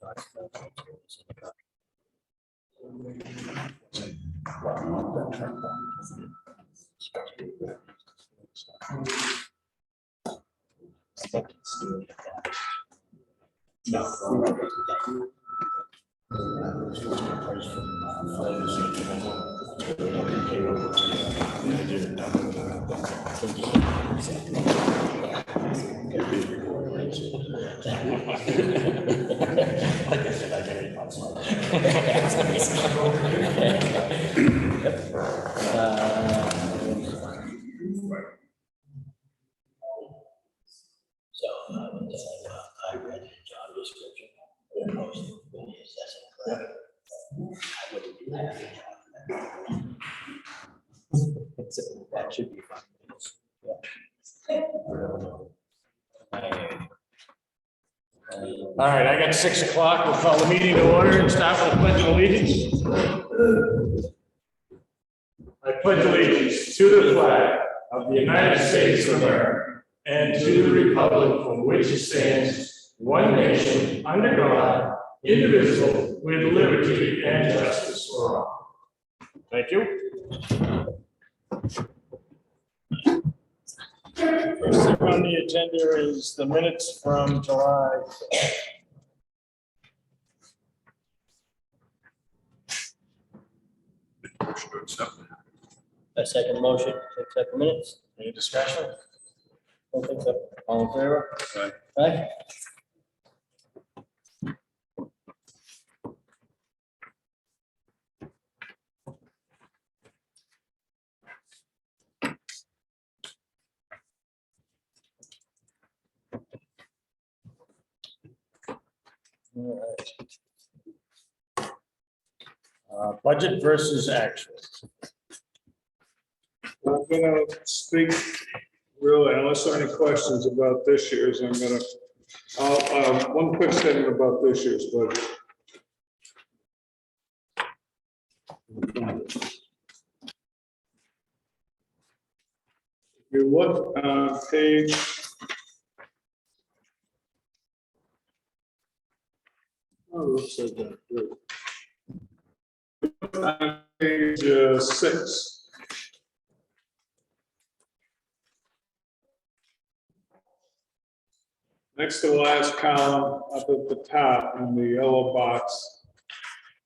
I read the job description. That should be fine. All right, I got 6 o'clock. We'll call the meeting to order and start with the pledge of allegiance. I pledge allegiance to the flag of the United States of America and to the republic for which it stands, one nation, under God, indivisible, with liberty and justice for all. Thank you. First thing on the agenda is the minutes from July. A second motion to accept the minutes. Any discussion? Don't think so. All in favor? Aye. Aye. All right. Budget versus actual. I'm gonna speak really, unless there are any questions about this year's, one quick statement about this year's budget. If you look on page looks like that. Good. On page 6. Next to the last column, up at the top in the yellow box,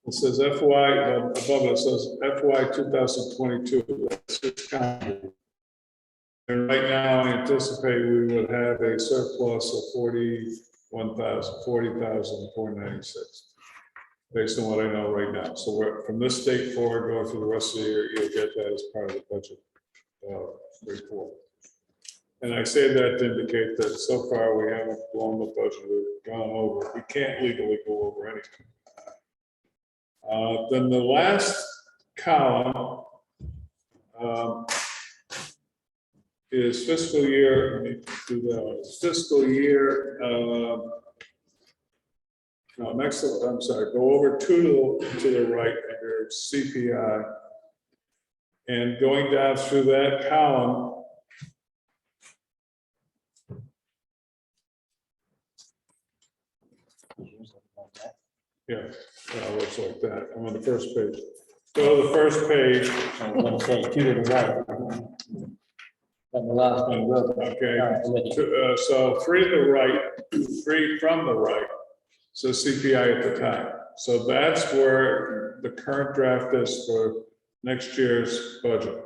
it says FY, above it says FY 2022. That's this calendar. And right now, I anticipate we would have a surplus of 40,496, based on what I know right now. So we're, from this date forward, going through the rest of the year, you'll get that as part of the budget report. And I say that to indicate that so far we haven't blown the budget, we've gone over. We can't legally go over anything. Then the last column is fiscal year. Let me do that one. It's fiscal year. No, next. I'm sorry. Go over to the right under CPI, and going down through that column. Yeah, it looks like that. I'm on the first page. Go to the first page. I'm gonna say 2 to the right. But the last one will. Okay. All right, I'm with you. So 3 to the right, 3 from the right. So CPI at the top. So that's where the current draft is for next year's budget.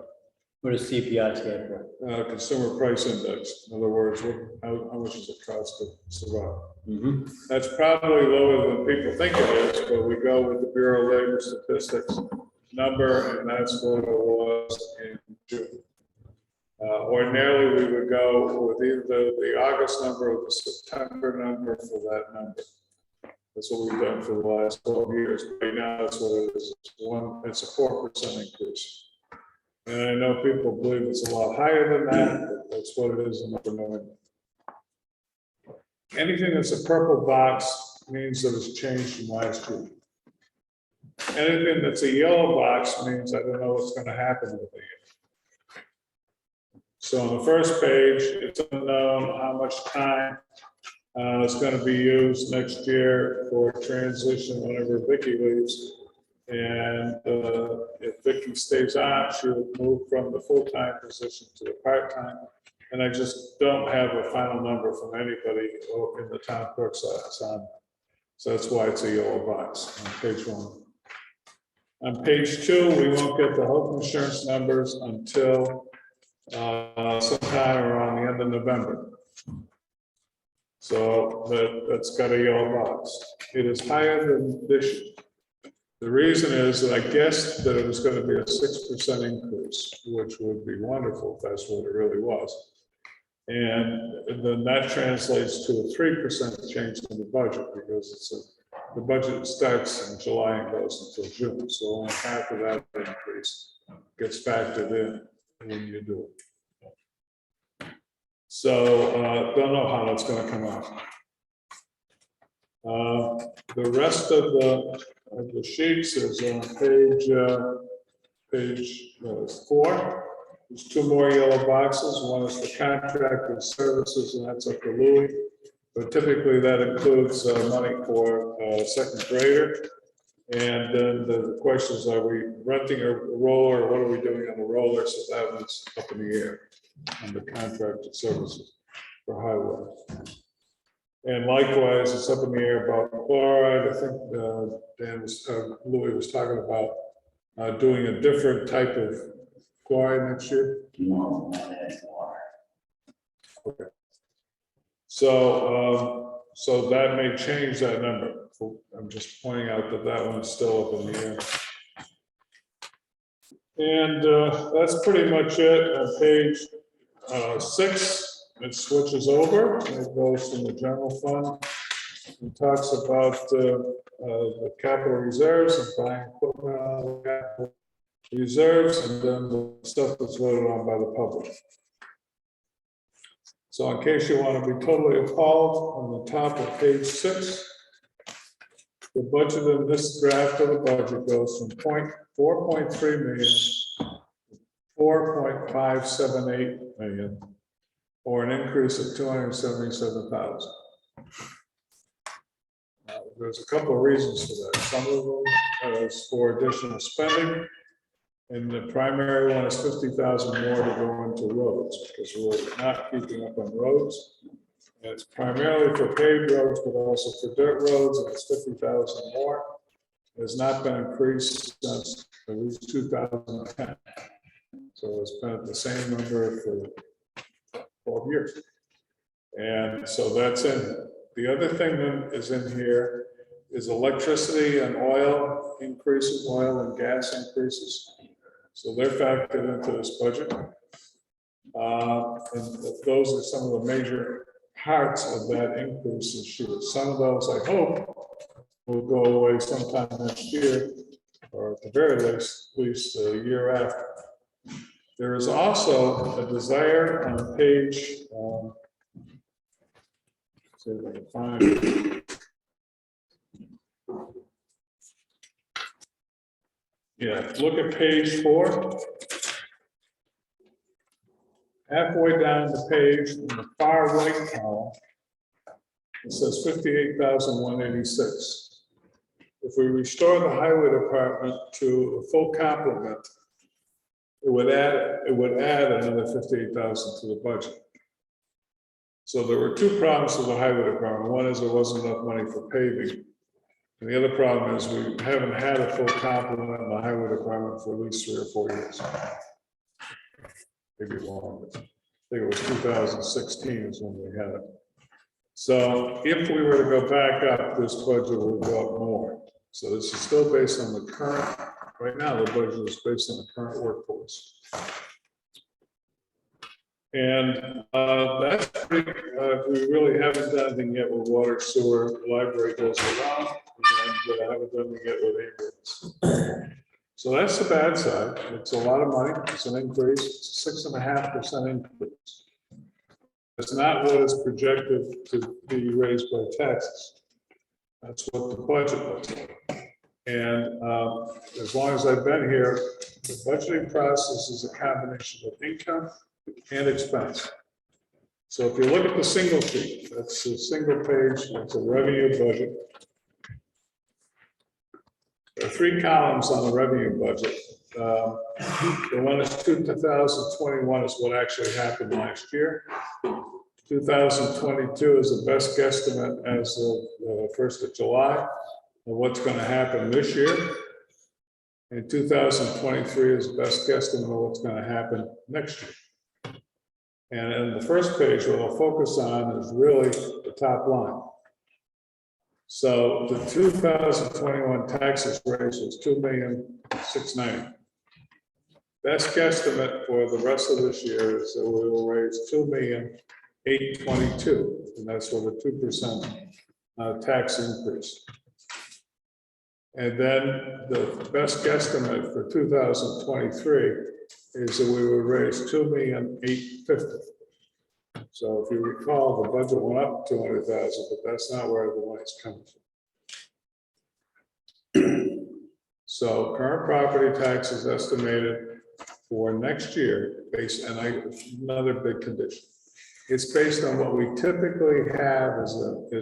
What does CPI stand for? Consumer price index. In other words, how much does it cost to survive? That's probably lower than people think it is, but we go with the Bureau of Labor Statistics number, and that's what it was in June. Ordinarily, we would go with either the August number or the September number for that number. That's what we've done for the last 12 years. Right now, that's what it is. It's a 4% increase. And I know people believe it's a lot higher than that, but that's what it is in Upper New England. Anything that's a purple box means that it's changed from last year. Anything that's a yellow box means I don't know what's going to happen with it. So on the first page, it's unknown how much time It's going to be used next year for transition whenever Vicky leaves. And if Vicky stays on, she will move from the full-time position to the part-time. And I just don't have a final number from anybody in the town clerk's office on. So that's why it's a yellow box on page 1. On page 2, we won't get the health insurance numbers until sometime around the end of November. So that's got a yellow box. It is higher than this year. The reason is that I guessed that it was going to be a 6% increase, which would be wonderful if that's what it really was. And then that translates to a 3% change in the budget because the budget starts in July and goes until June. So only half of that increase gets factored in when you do it. So don't know how that's going to come out. The rest of the sheets is on page 4. There's 2 more yellow boxes. One is for contracted services, and that's up to Louis. But typically that includes money for a second grader. And then the questions, are we renting a roller, or what are we doing on the roller? So that one's up in the air on the contracted services for highway. And likewise, it's up in the air about chloride. I think Louis was talking about doing a different type of chloride next year. No, not anymore. Okay. So, so that may change that number. I'm just pointing out that that one's still up in the air. And that's pretty much it. On page 6, it switches over. It goes from the general fund. It talks about the capital reserves and buying equipment on the capital reserves, and then the stuff that's voted on by the public. So in case you want to be totally appalled, on the top of page 6, the budget in this draft of the budget goes from 4.3 million to 4.578 million, or an increase of 277,000. There's a couple of reasons for that. Some of them is for additional spending. And the primary one is 50,000 more to go into roads, because we're not keeping up on roads. And it's primarily for paved roads, but also for dirt roads, and it's 50,000 more. It has not been increased since at least 2010. So it's been at the same number for 12 years. And so that's in. The other thing that is in here is electricity and oil increases, oil and gas increases. So they're factored into this budget. And those are some of the major parts of that increase this year. Some of those, I hope, will go away sometime next year, or at the very least a year after. There is also a desire on page, see if I can find it. Yeah, look at page 4. Halfway down the page, in the far right column, it says 58,186. If we restore the highway department to a full complement, it would add another 58,000 to the budget. So there were 2 problems with the highway department. One is there wasn't enough money for paving. And the other problem is we haven't had a full complement in the highway department for at least 3 or 4 years. Maybe longer. I think it was 2016 is when we had it. So if we were to go back up, this budget would go up more. So this is still based on the current, right now the budget is based on the current workforce. And that's pretty, we really haven't done anything yet with water, sewer, library goes around, and haven't done anything yet with ambulance. So that's the bad side. It's a lot of money. It's an increase. It's a 6.5% increase. It's not what is projected to be raised by taxes. That's what the budget looks like. And as long as I've been here, the budgeting process is a combination of income and expense. So if you look at the single sheet, that's a single page, that's a revenue budget. There are 3 columns on the revenue budget. The one is 2021 is what actually happened last year. 2022 is the best guesstimate as of 1st of July of what's going to happen this year. And 2023 is the best guesstimate of what's going to happen next year. And in the first page, what I'll focus on is really the top line. So the 2021 taxes raise was $2,690,000. Best guesstimate for the rest of this year is that we will raise $2,822,000, and that's with a 2% tax increase. And then the best guesstimate for 2023 is that we would raise $2,850,000. So if you recall, the budget went up 200,000, but that's not where the money's coming from. So current property tax is estimated for next year, based, and another big condition. It's based on what we typically have as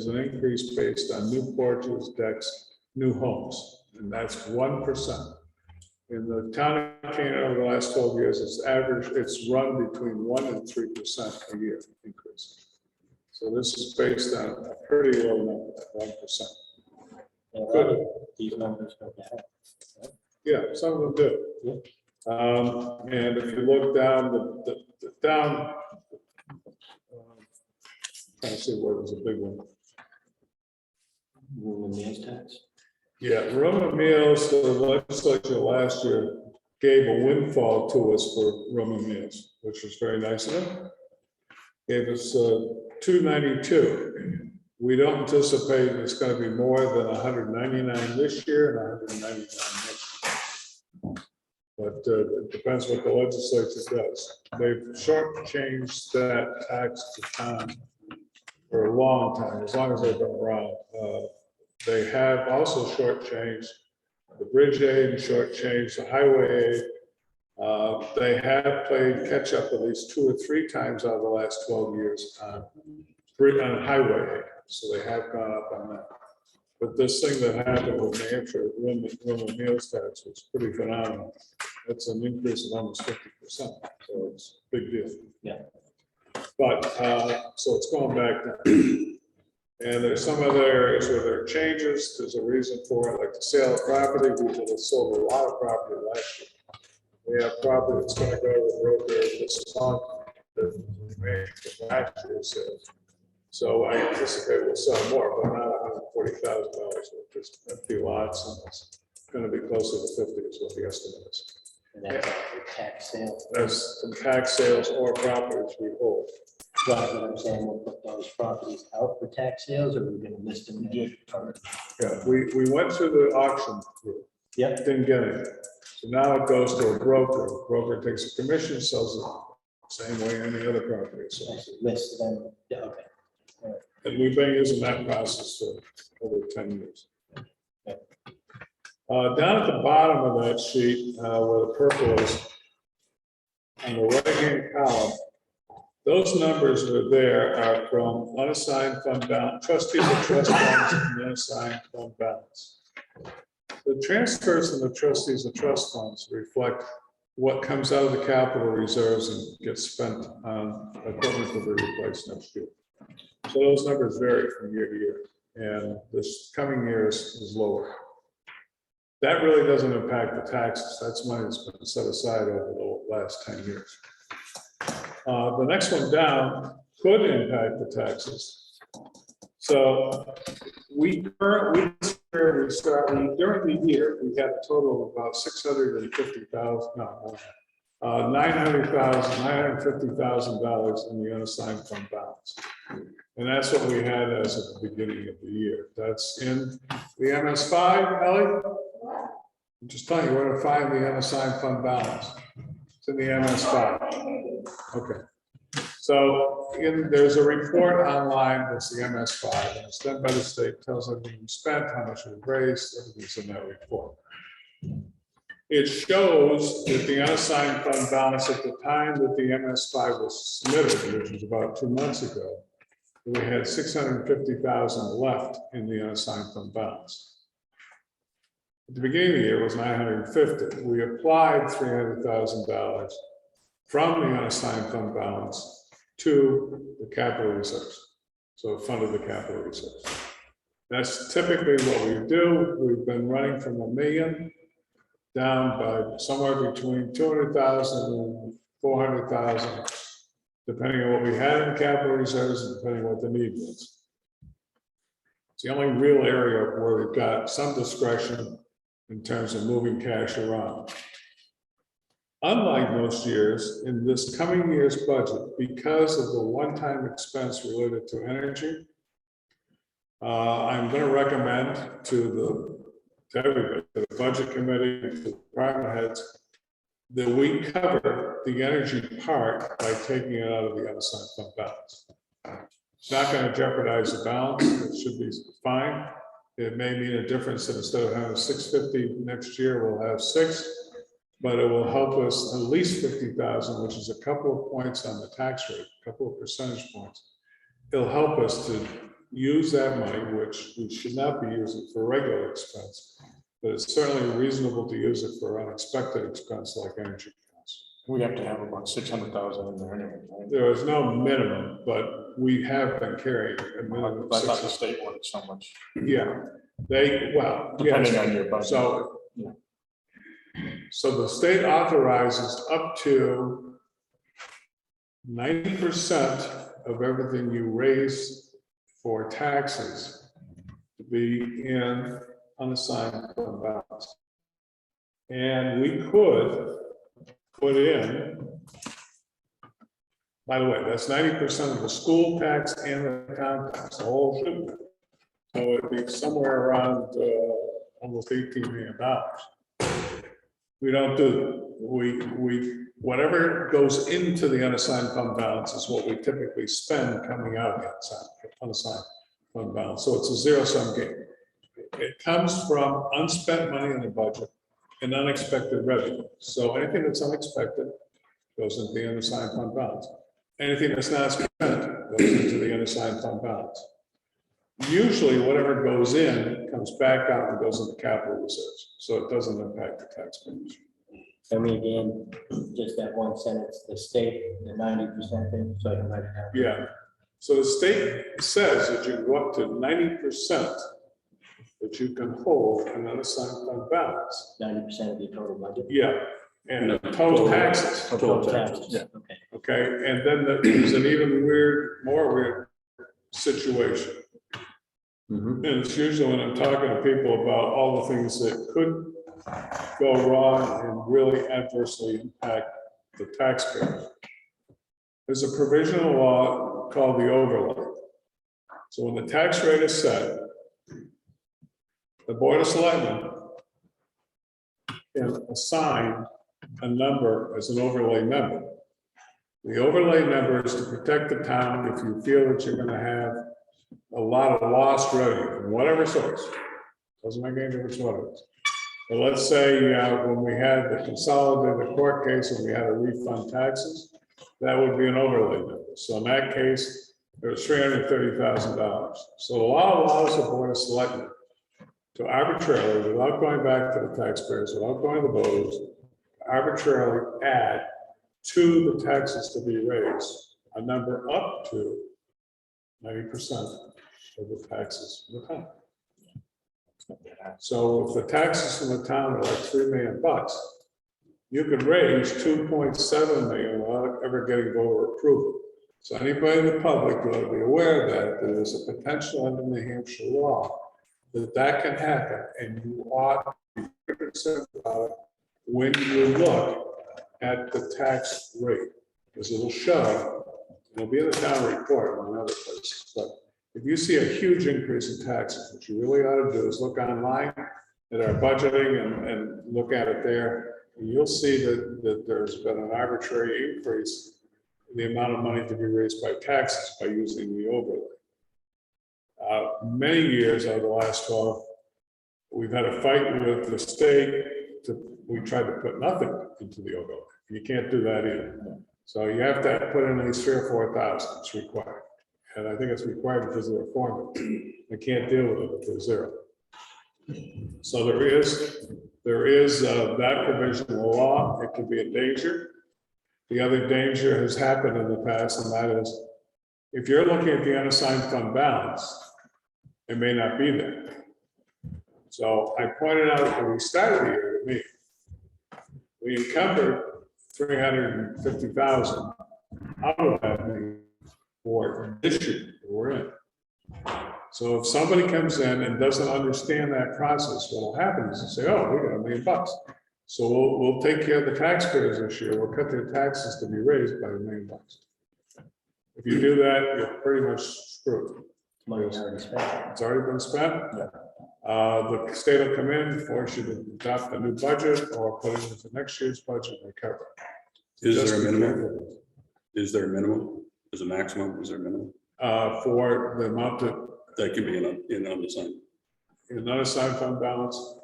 an increase based on new porches, decks, new homes, and that's 1%. In the town of Canaan over the last 12 years, it's run between 1 and 3% a year increase. So this is based on a pretty low number, 1%. And these numbers go down. Yeah, some of them do. And if you look down, trying to see where there's a big one. Room and meals tax. Yeah, room and meals, the legislature last year gave a windfall to us for room and meals, which was very nice of them. Gave us $292. We don't anticipate it's going to be more than $199 this year and $199 next year. But it depends what the legislature does. They've shortchanged that tax to town for a long time, as long as they've been around. They have also shortchanged the bridge aid and shortchanged the highway aid. They have played catch up at least 2 or 3 times out of the last 12 years on highway aid. So they have gone up on that. But this thing that happened with New Hampshire, room and meals tax, was pretty phenomenal. That's an increase of almost 50%. So it's a big deal. Yeah. But so it's going back down. And there's some other areas where there are changes. There's a reason for it, like the sale of property. We sold a lot of property last year. We have property that's going to go to the broker this month that we made from last year's sales. So I anticipate we'll sell more, but not $140,000 with just empty lots, and it's going to be closer to 50 is what the estimate is. And that's after tax sale. That's from tax sales or properties we hold. Right, but I'm saying we'll put those properties out for tax sales, or we're gonna list them. Yeah, we went through the auction group. Yep. Didn't get it. So now it goes to a broker. Broker takes a commission, sells it the same way any other property. So, List them, yeah, okay. and we've been using that process for over 10 years. Down at the bottom of that sheet, where the purple is, on the right-hand column, those numbers that are there are from unassigned fund balance, trustees of trust funds and unassigned fund balance. The transfers in the trustees of trust funds reflect what comes out of the capital reserves and gets spent on equipment to be replaced next year. So those numbers vary from year to year, and this coming year is lower. That really doesn't impact the taxes. That's money that's been set aside over the last 10 years. The next one down could impact the taxes. So we currently during the year, we had a total of about $950,000 in the unassigned fund balance. And that's what we had as of the beginning of the year. That's in the MS5, Ellie? I'm just telling you where to find the unassigned fund balance. It's in the MS5. Okay. So there's a report online that's the MS5, and it's done by the state, tells everything you spent, how much you raised, everything's in that report. It shows that the unassigned fund balance at the time that the MS5 was submitted, which was about 2 months ago, we had 650,000 left in the unassigned fund balance. At the beginning of the year it was 950. We applied $300,000 from the unassigned fund balance to the capital reserves. So it funded the capital reserves. That's typically what we do. We've been running from $1 million down by somewhere between 200,000 and 400,000, depending on what we had in capital reserves and depending on what the need was. It's the only real area where we've got some discretion in terms of moving cash around. Unlike most years, in this coming year's budget, because of the one-time expense related to energy, I'm going to recommend to everybody, to the budget committee, to the department heads, that we cover the energy part by taking it out of the unassigned fund balance. It's not going to jeopardize the balance. It should be fine. It may mean a difference that instead of having 650 next year, we'll have 6, but it will help us at least 50,000, which is a couple of points on the tax rate, a couple of percentage points. It'll help us to use that money, which we should not be using for regular expense, but it's certainly reasonable to use it for unexpected expense like energy costs. We have to have about 600,000 in there anyway, right? There is no minimum, but we have been carrying a minimum of I thought the 600. state wanted so much, Yeah, well, depending yes. on your budget. So the state authorizes up to 90% of everything you raise for taxes to be in unassigned fund balance. And we could put in, by the way, that's 90% of the school tax and the town tax, the whole should. So it'd be somewhere around almost $18 million. We don't do that. Whatever goes into the unassigned fund balance is what we typically spend coming out of the unassigned fund balance. So it's a zero-sum game. It comes from unspent money in the budget and unexpected revenue. So anything that's unexpected goes into the unassigned fund balance. Anything that's not spent goes into the unassigned fund balance. Usually whatever goes in comes back out and goes into capital reserves. So it doesn't impact the taxpayers. Tell me again, just that one sentence, the state, the 90% thing, so I can write it down. Yeah. So the state says that you can go up to 90% that you can hold an unassigned fund balance. 90% of the total budget. Yeah. And total taxes. Total taxes. Yeah. Okay. Okay. And then there's an even more weird situation. And it's usually when I'm talking to people about all the things that could go wrong and really adversely impact the taxpayer. There's a provisional law called the overlay. So when the tax rate is set, the Board of Selectmen can assign a number as an overlay member. The overlay member is to protect the town if you feel that you're going to have a lot of lost revenue from whatever source. Doesn't make any difference what it is. But let's say when we had the consolidated court case and we had to refund taxes, that would be an overlay number. So in that case, there was $330,000. So the law allows the Board of Selectmen to arbitrarily, without going back to the taxpayers, without going to the voters, arbitrarily add to the taxes to be raised a number up to 90% of the taxes in the town. So if the taxes from the town are like $3 million, you could raise 2.7 million without ever getting voter approval. So anybody in the public ought to be aware of that, there's a potential under New Hampshire law that can happen, and you ought to be concerned about it when you look at the tax rate, because it'll show, it'll be in the town report among other places, but if you see a huge increase in taxes, what you really ought to do is look online at our budgeting and look at it there. And you'll see that there's been an arbitrary increase in the amount of money to be raised by taxes by using the overlay. Many years out of the last 12, we've had a fight with the state to we tried to put nothing into the overlay. You can't do that either. So you have to put in at least 3,000 or 4,000, it's required. And I think it's required because of the formula. They can't deal with it if they're zero. So there is that provision in the law. It could be a danger. The other danger has happened in the past, and that is, if you're looking at the unassigned fund balance, it may not be there. So I pointed out when we started the year, to me, we encumbered 350,000 out of that for this year we're in. So if somebody comes in and doesn't understand that process, what will happen is they say, oh, we got $1 million. So we'll take care of the taxpayers this year. We'll cut their taxes to be raised by $1 million. If you do that, you're pretty much screwed. Money's already spent. It's already been spent. Yeah. The state will come in, force you to adopt a new budget or put it into next year's budget and recover. Is Just there a be minimum? careful. Is there a minimum? Is a maximum? Is there a minimum? For the amount That can be in unassigned. in unassigned fund balance.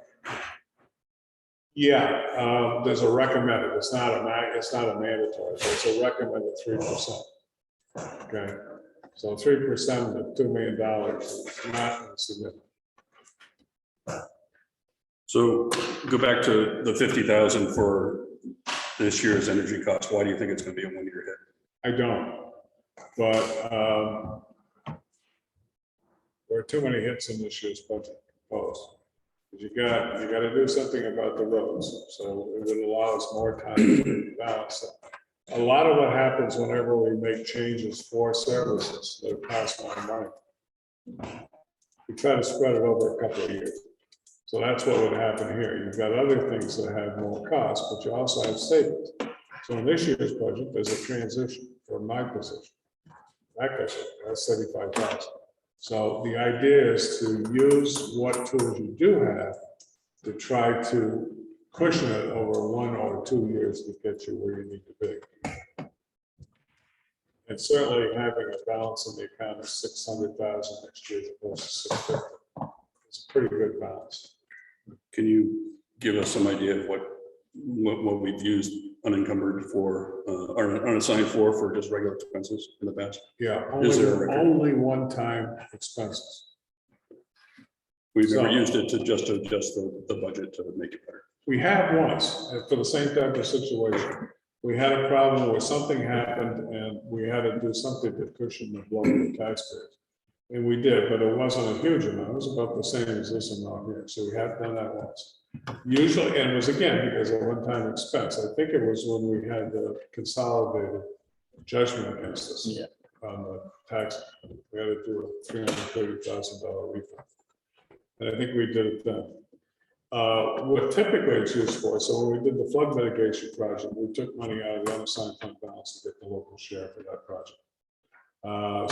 Yeah, there's a recommended, it's not a mandatory, but it's a recommended 3%. Okay, so 3% of $2 million is not significant. So go back to the 50,000 for this year's energy costs. Why do you think it's going to be a 1-year hit? I don't, but there are too many hits in this year's budget proposed. You got to do something about the roads, so it would allow us more time to balance it. A lot of what happens whenever we make changes for services that cost more money, we try to spread it over a couple of years. So that's what would happen here. You've got other things that have more cost, but you also have savings. So in this year's budget, there's a transition from my position. That's 75,000. So the idea is to use what tools you do have to try to cushion it over 1 or 2 years to get you where you need to be. And certainly having a balance in the account of 600,000 next year as opposed to 650. It's a pretty good balance. Can you give us some idea of what we've used unencumbered for, or unassigned for just regular expenses in the past? Yeah, Is there a record? only one-time expenses. We've never So- used it to just adjust the budget to make it better. We have once, for the same type of situation. We had a problem where something happened and we had to do something to cushion the blow of the taxpayers. And we did, but it wasn't a huge amount. It was about the same as this amount here. So we have done that once. Usually, and it was again because of one-time expense. I think it was when we had the consolidated judgment against us. Yeah. On the tax. We had to do a $330,000 refund. And I think we did it then. What typically it's used for, so when we did the flood mitigation project, we took money out of the unassigned fund balance to get the local share for that project.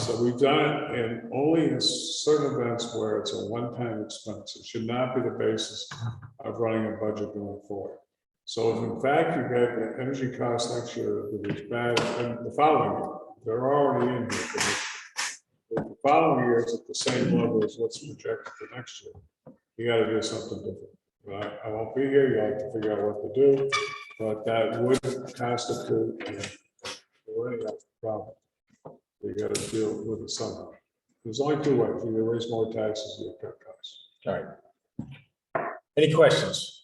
So we've done it in only in certain events where it's a one-time expense. It should not be the basis of running a budget going forward. So if in fact you get the energy costs next year that is bad, and the following year, they're already in here for this year. If the following year is at the same level as what's projected for next year, you got to do something different. But I won't be here. You have to figure out what to do, but that would constitute already a problem. You got to deal with it somehow. There's only two ways: either raise more taxes or cut costs. All right. Any questions?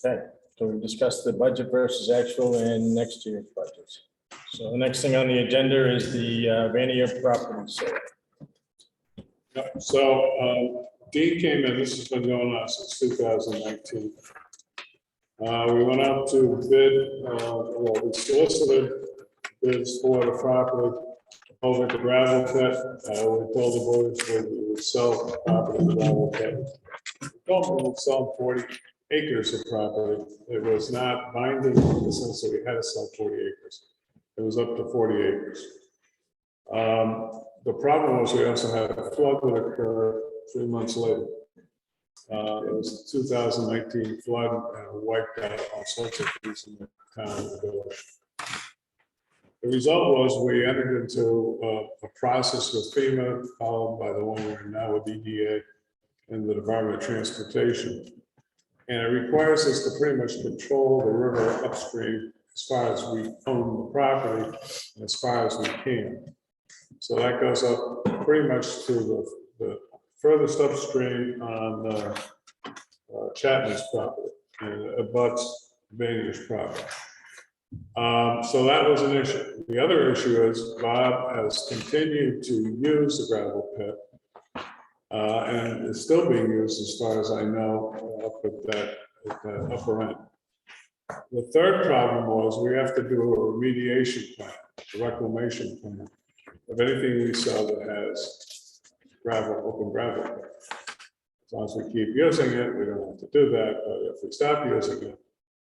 Okay, so we discussed the budget versus actual and next year's budgets. So the next thing on the agenda is the Vanier property sale. Yep. So Dean came in. This has been going on since 2019. We went out to bid. We solicited bids for the property over at the gravel pit. We told the voters we would sell the property at the gravel pit. We told them we would sell 40 acres of property. It was not binding in the sense that we had to sell 40 acres. It was up to 40 acres. The problem was we also had a flood that occurred 3 months later. It was the 2019 flood and wiped out all sorts of things in the town and the village. The result was we entered into a process with FEMA, followed by the one we're in now with EDA and the Department of Transportation. And it requires us to pretty much control the river upstream as far as we own the property, and as far as we can. So that goes up pretty much to the furthest upstream on Chapman's property, and it abuts Vanier's property. So that was an issue. The other issue is Bob has continued to use the gravel pit. And it's still being used as far as I know, up at that upper end. The third problem was we have to do a remediation plan, a reclamation plan of anything we sell that has gravel, open gravel. As long as we keep using it, we don't have to do that, but if we stop using it,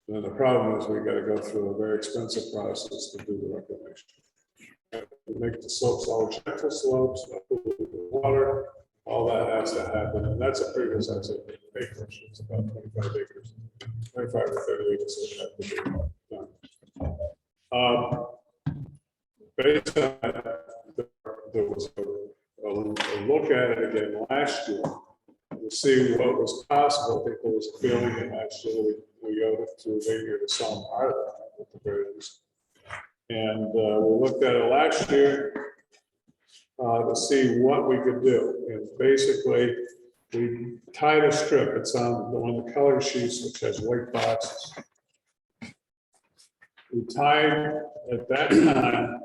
then the problem is we got to go through a very expensive process to do the reclamation. We make the slopes all gentle slopes, water, all that has to happen, and that's a pretty good size of acreage. It's about 25 acres, 25 or 30 acres. So that have to be done. Based on that, there was a look at it again last year to see what was possible. I think there was a feeling that last year we owed it to Xavier to sell part of it at the very least. And we looked at it last year to see what we could do. And basically, we tied a strip. It's on one of the color sheets, which has white boxes. We tied at that time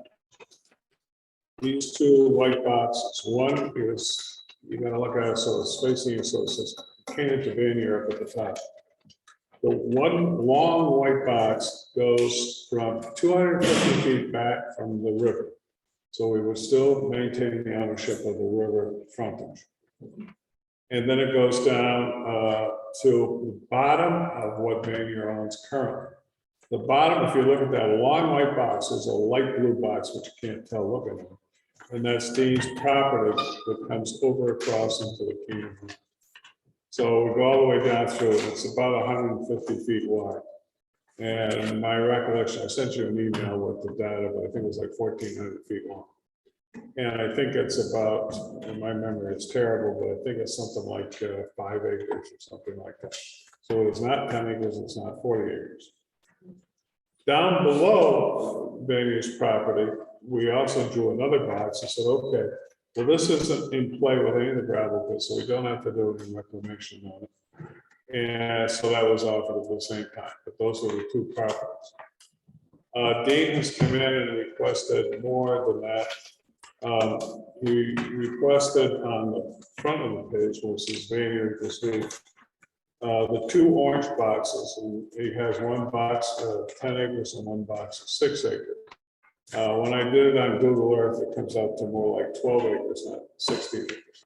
these two white boxes. One is, you gotta look at it so it's spacing, so it says Canaan to Vanier up at the top. The one long white box goes from 250 feet back from the river. So we would still maintain the ownership of the river frontage. And then it goes down to the bottom of what Vanier owns currently. The bottom, if you look at that long white box, is a light blue box, which you can't tell looking at it. And that's Dean's property that comes over across into the Canaan. So we go all the way down through, it's about 150 feet wide. And my recollection, I sent you an email with the data, but I think it was like 1,400 feet long. And I think it's about, and my memory is terrible, but I think it's something like 5 acres or something like that. So it's not 10 acres, it's not 40 acres. Down below Vanier's property, we also drew another box and said, okay, well, this isn't in play with any of the gravel pits, so we don't have to do any reclamation on it. And so that was offered at the same time, but those were the two properties. Dean has come in and requested more than that. He requested on the front of the page, which is Vanier, to see the two orange boxes, and he has one box of 10 acres and one box of 6 acres. When I did it on Google Earth, it comes out to more like 12 acres, not 16 acres.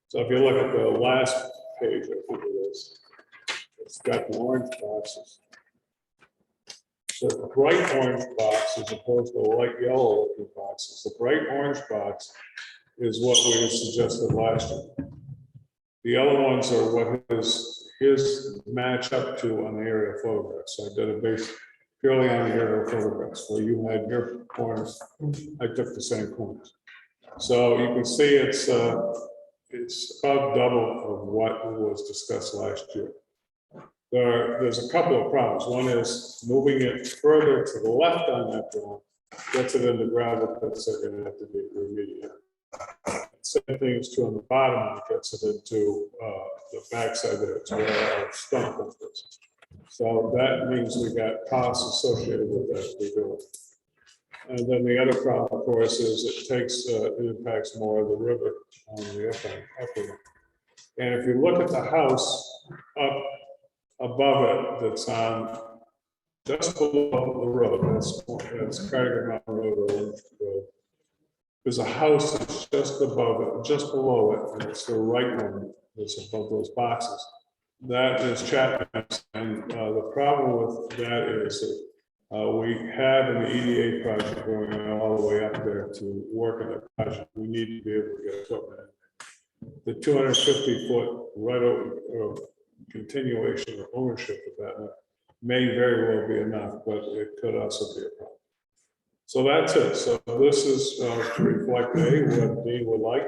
So if you look at the last page, I think it is, it's got the orange boxes. So the bright orange box as opposed to the light yellow looking boxes. The bright orange box is what we had suggested last year. The other ones are what his match up to on the aerial photographs. So I did a base purely on the aerial photographs where you had your corners. I took the same corners. So you can see it's about double of what was discussed last year. There's a couple of problems. One is moving it further to the left on that drawing gets it into gravel pits that are going to have to be remediated. Same thing is true on the bottom, it gets it into the backside there, it's where our stump is. So that means we got costs associated with that rebuild. And then the other problem, of course, is it impacts more of the river on the upper end. And if you look at the house up above it, that's on just below the road, that's Cardigan Mountain Road or Orange Road. There's a house that's just above it, just below it, and it's the right one that's above those boxes. That is Chapman's, and the problem with that is that we have an EDA project going on all the way up there to work on the project. We need to be able to get equipment in. The 250-foot right over continuation or ownership of that may very well be enough, but it could also be a problem. So that's it. So this is to reflect what Dean would like.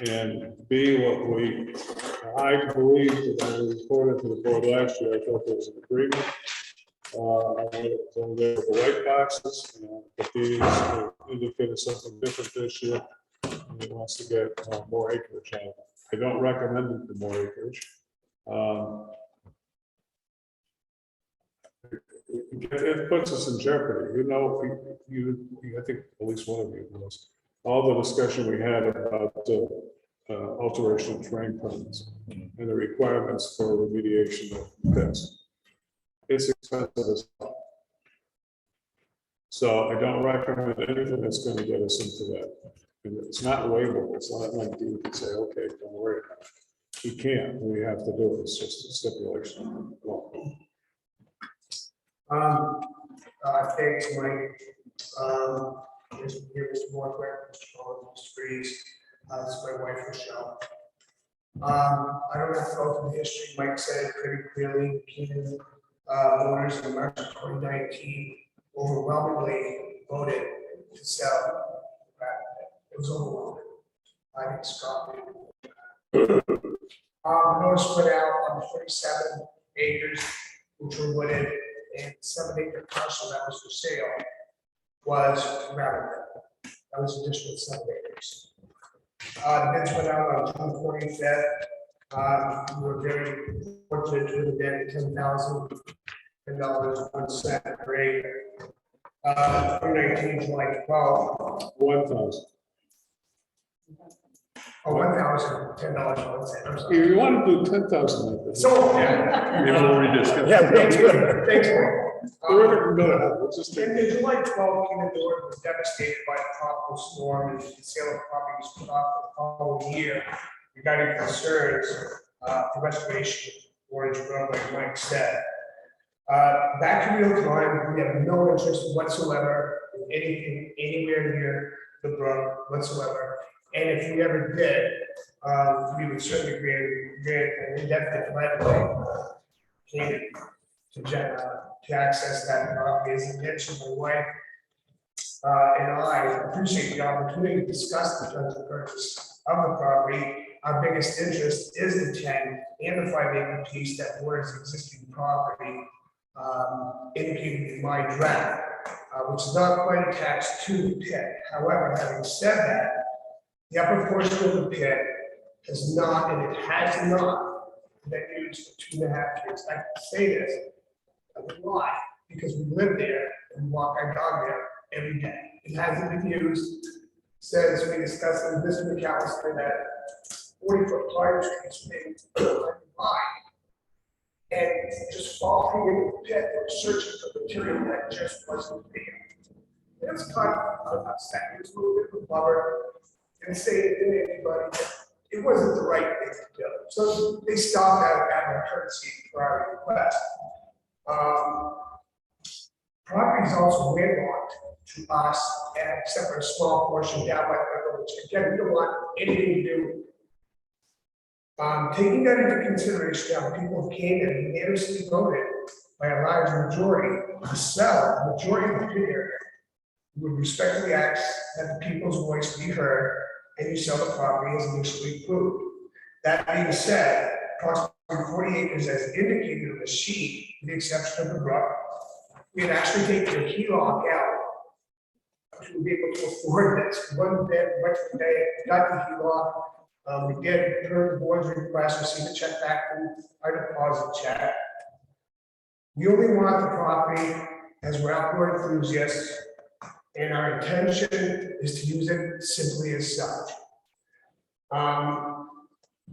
And B, I believe that I reported to the board last year, I thought there was an agreement. So there were the white boxes, but these indicated something different this year. And he wants to get more acreage out of it. I don't recommend it to more acreage. It puts us in jeopardy. You know, I think at least one of you knows all the discussion we had about alteration of terrain plans and the requirements for remediation of pits. It's expensive as well. So I don't recommend anything that's going to get us into that. And it's not waivable. It's not like you can say, okay, don't worry about it. We can't. We have to do it. It's just a stipulation. Thanks, Mike. Here's more quick, Mr. Freeze. This is my wife, Michelle. I don't have to go through the history. Mike said it pretty clearly. Canaan voters in March of 2019 overwhelmingly voted to sell. It was overwhelming. I think Scott did. Notice put out on 47 acres, which were wooded, and 7-acre parcel that was for sale was rather. That was additional 7 acres. The bids went out on June 25th. We were very fortunate to have bid $10,000 1 cent per acre. 2019 July 12th. 1,000. Oh, $1,010 1 cent. I'm If sorry. you want to do 10,000 like this. So, yeah. We've already discussed. Yeah, Thanks, thanks, Mike. We're gonna have, let's just take. In July 12, Canaan was devastated by a tropical storm, and the sale of property was put off the following year regarding concerns for restoration of Orange Grove, like Mike said. Back to real time, we have no interest whatsoever in anything anywhere near the brook whatsoever. And if we ever did, we would certainly grant an indefinite right of way to access that property. As I mentioned, my wife and I appreciate the opportunity to discuss the potential purchase of the property. Our biggest interest is the 10 and the 5-acre piece that borders existing property, indicated in my draft, which is not quite attached to the pit. However, having said that, the upper portion of the pit has not, and it has not been used for 2.5 years. I can say this a lot because we live there and walk our dog there every day. It hasn't been used since we discussed with Mr. McAllister that 40-foot fire streets made line and just falling into the pit or searching for material that just wasn't there. It was kind of upset. It was a little bit of a blubber and say it to anybody. It wasn't the right thing to do. So they stopped out of courtesy for our request. Property is also landlocked to us, except for a small portion down by the river, which again, we don't want anything to do with. Taking that into consideration, now people of Canaan unanimously voted by a large majority to sell the majority of the pit area. We would respectfully ask that the people's voice be heard and you sell the property as initially approved. That being said, approximately 40 acres as indicated on the sheet, with the exception of the brook, we had actually taken a HELOC out to be able to afford this. One bit, went to the day, got the HELOC. We did, per the board's request, received a check back from our deposit check. We only want the property as we're outdoor enthusiasts, and our intention is to use it simply as such.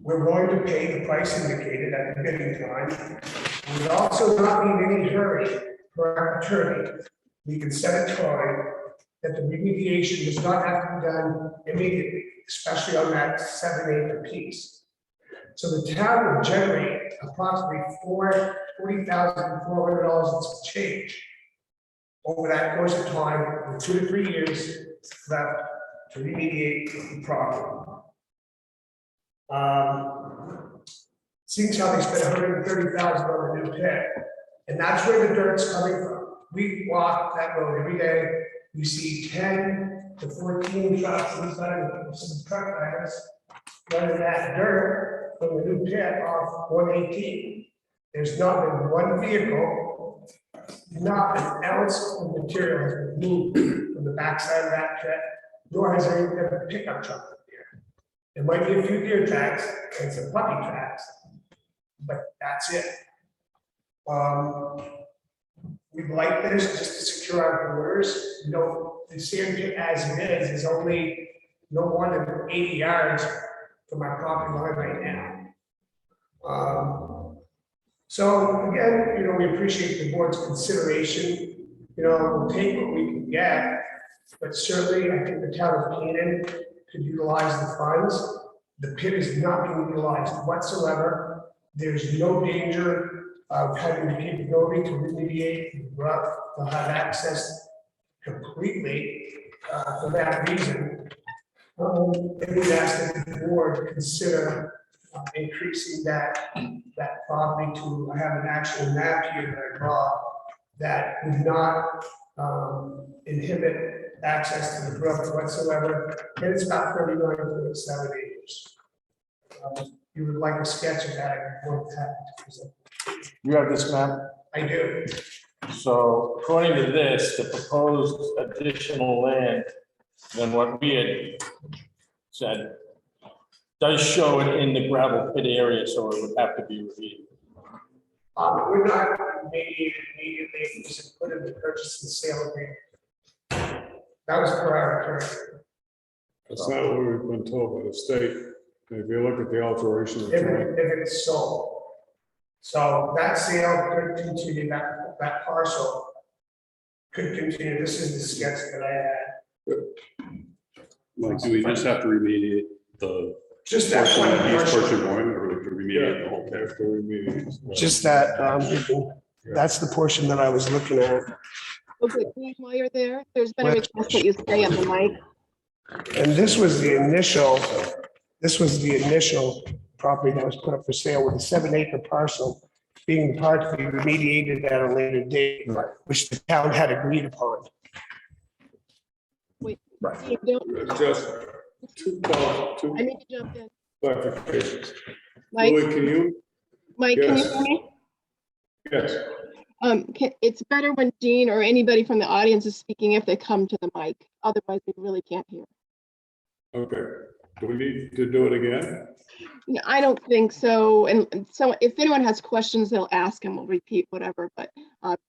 We're going to pay the price indicated at the bidding time. We would also not be in any hurry for our attorney. We can set a time that the remediation does not have to be done immediately, especially on that 7-acre piece. So the town will generate approximately $40,400 in some change over that course of time, with 2 to 3 years left to remediate the property. Seeing how they spent $130,000 on the new pit, and that's where the dirt's coming from. We walk that road every day. We see 10 to 14 trucks inside of some truck drivers running that dirt from the new pit off 118. There's not been one vehicle, not an ounce of material has been moved from the backside of that pit, nor has there even been a pickup truck up there. There might be a few deer tracks and some puppy tracks, but that's it. We'd like this just to secure our borders. You know, the sand pit as it is only no more than 80 yards from our property line right now. So again, you know, we appreciate the board's consideration. You know, we'll take what we can get, but certainly I think the town of Canaan could utilize the funds. The pit is not being utilized whatsoever. There's no danger of having the capability to remediate the rough. They'll have access completely for that reason. If we ask that the board consider increasing that property to have an actual map here that I draw that would not inhibit access to the brook whatsoever, and it's about 39.7 acres. You would like a sketch of that, I would have to present. You have this map? I do. So according to this, the proposed additional land than what we had said does show it in the gravel pit area, so it would have to be reviewed. We're not mediated immediately, we just put in the purchase and sale agreement. That was per our attorney. That's not what we've been told by the state. If you look at the alteration of If terrain, it's sold. So that sale could continue, that parcel could continue. This is the sketch that I had. Like, do we just have to remediate the Just that portion one of East parcel. Portion Point, or do we remediate the whole thing? after we meet. Just that, that's the portion that I was looking at. Okay, while you're there, there's been a request that you stay on the mic. And this was the initial property that was put up for sale with a 7-acre parcel being part to be remediated at a later date, which the town had agreed upon. Wait, Right. you don't, Just two I need to jump in. clarifications. Mike, Louis, can you? Mike, can you Yes. hear me? Yes. It's better when Dean or anybody from the audience is speaking if they come to the mic. Otherwise, we really can't hear. Okay. Do we need to do it again? No, I don't think so. And so if anyone has questions, they'll ask and we'll repeat whatever, but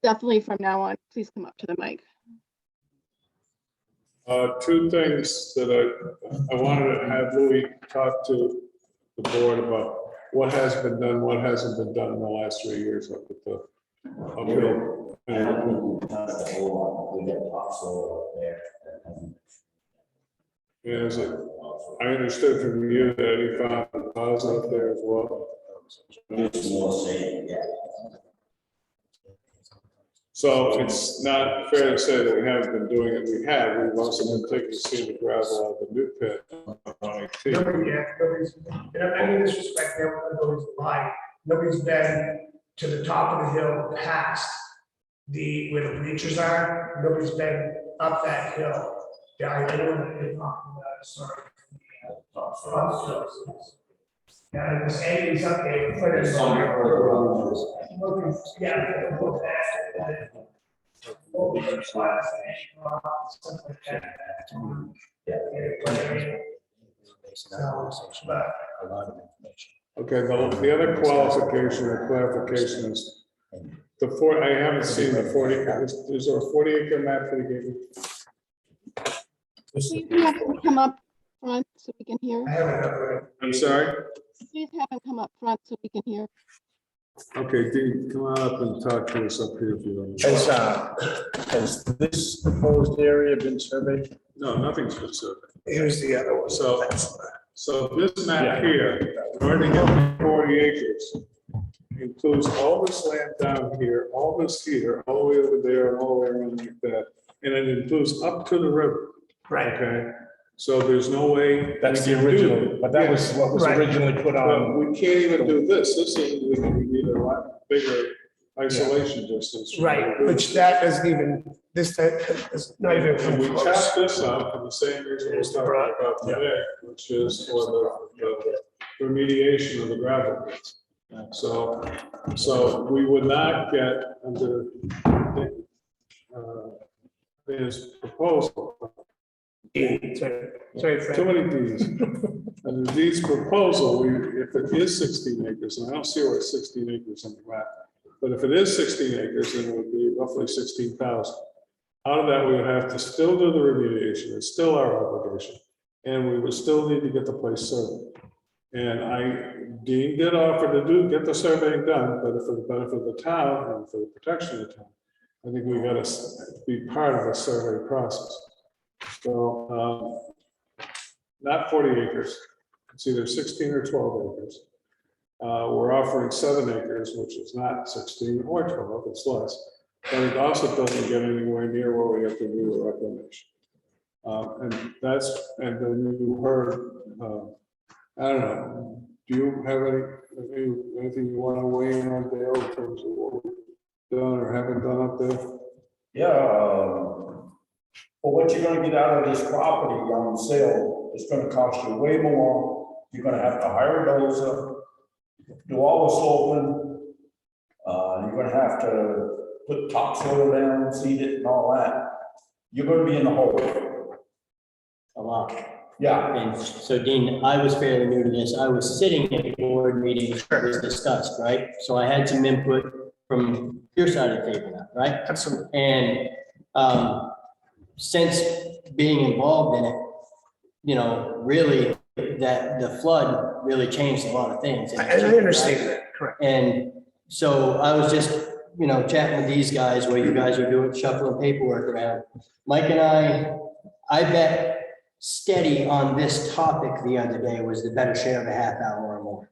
definitely from now on, please come up to the mic. Two things that I wanted to have Louis talk to the board about what has been done, what hasn't been done in the last 3 years up at the uphill. I haven't done the whole lot. We got topsoil up there. Yeah, is it, I understood from you that you found a cause up there as well. It's more safe, yeah. So it's not fair to say that we haven't been doing it. We have. We've also been taking the gravel out of the new pit. Nobody's, and I mean, this respect, nobody's lying. Nobody's been to the top of the hill past where the bleachers are. Nobody's been up that hill. Yeah, I know what you're talking about, sorry. Yeah, this Andy's up there. Put it yeah. Look at Okay, the other qualification or clarification is I haven't seen the 40, is there a 40-acre map that he gave you? Please have them come up front so we can hear. I have another. I'm sorry? Please have them come up front so we can hear. Okay, Dean, come on up and talk to us up here if you don't mind. Has this proposed area been surveyed? No, nothing's been surveyed. Here's the other one. So this map here, in order to get 40 acres, includes all this land down here, all this here, all the way over there, and all the way around like that. And it includes up to the river. Right. Okay, so there's no way. That's we the can do original, that. but that was what was Right. originally put But on. we can't even do this. This is, we need a lot bigger isolation distance. from Right, the which that doesn't even, that is not even And we come tapped close. this out for the same reason we're talking about today, which is for the remediation of the gravel pits. So we would not get under his proposal. Sorry, Too Fred. many Ds. Under D's proposal, if it is 16 acres, and I don't see where it's 16 acres on the map, but if it is 16 acres, then it would be roughly 16,000. Out of that, we would have to still do the remediation, it's still our obligation, and we would still need to get the place surveyed. And Dean did offer to get the surveying done, but for the benefit of the town and for the protection of the town, I think we gotta be part of the survey process. So, not 40 acres, it's either 16 or 12 acres. We're offering 7 acres, which is not 16 or 12, it's less. But it also doesn't get anywhere near where we have to do the reclamation. And then you heard, I don't know, do you have anything you want to weigh in on, Dale, in terms of what we've done or haven't done up there? Yeah, well, what you're gonna get out of this property on sale, it's gonna cost you way more. You're gonna have to hire a dozer, do all the sloping. You're gonna have to put topsoil down, seed it and all that. You're gonna be in the hole. A lot. Yeah, And so Dean, I was fairly new to this. I was sitting at the board meeting that was discussed, right? So I had some input from your side of the table now, right? Absolutely. And since being involved in it, you know, really that the flood really changed a lot of things. And I understand that, correct. And so I was just, you know, chatting with these guys while you guys are doing shuffling paperwork around. Mike and I bet steady on this topic the other day was the better share of a half hour or more.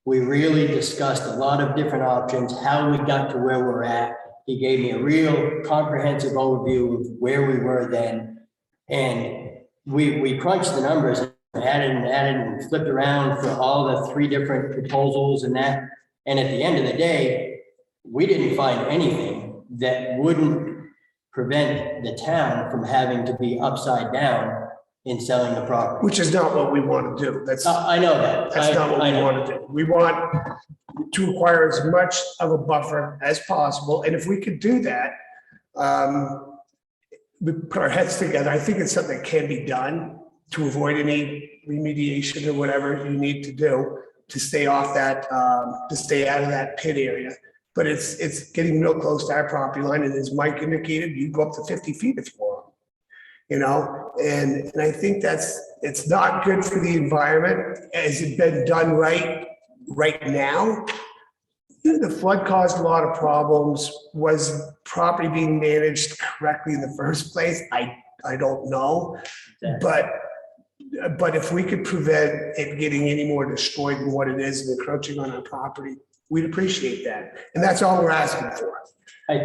We really discussed a lot of different options, how we got to where we're at. He gave me a real comprehensive overview of where we were then. And we crunched the numbers and added and flipped around for all the 3 different proposals and that. And at the end of the day, we didn't find anything that wouldn't prevent the town from having to be upside down in selling the property. Which is not what we want to do. That's I know that. not what I we know. want to do. We want to acquire as much of a buffer as possible. And if we could do that, we put our heads together. I think it's something that can be done to avoid any remediation or whatever you need to do to stay off that, to stay out of that pit area. But it's getting real close to our property line. And as Mike indicated, you go up to 50 feet if you want. You know, and I think it's not good for the environment. Has it been done right now? The flood caused a lot of problems. Was property being managed correctly in the first place? I don't know. But if we could prevent it getting any more destroyed than what it is and encroaching on our property, we'd appreciate that. And that's all we're asking for. I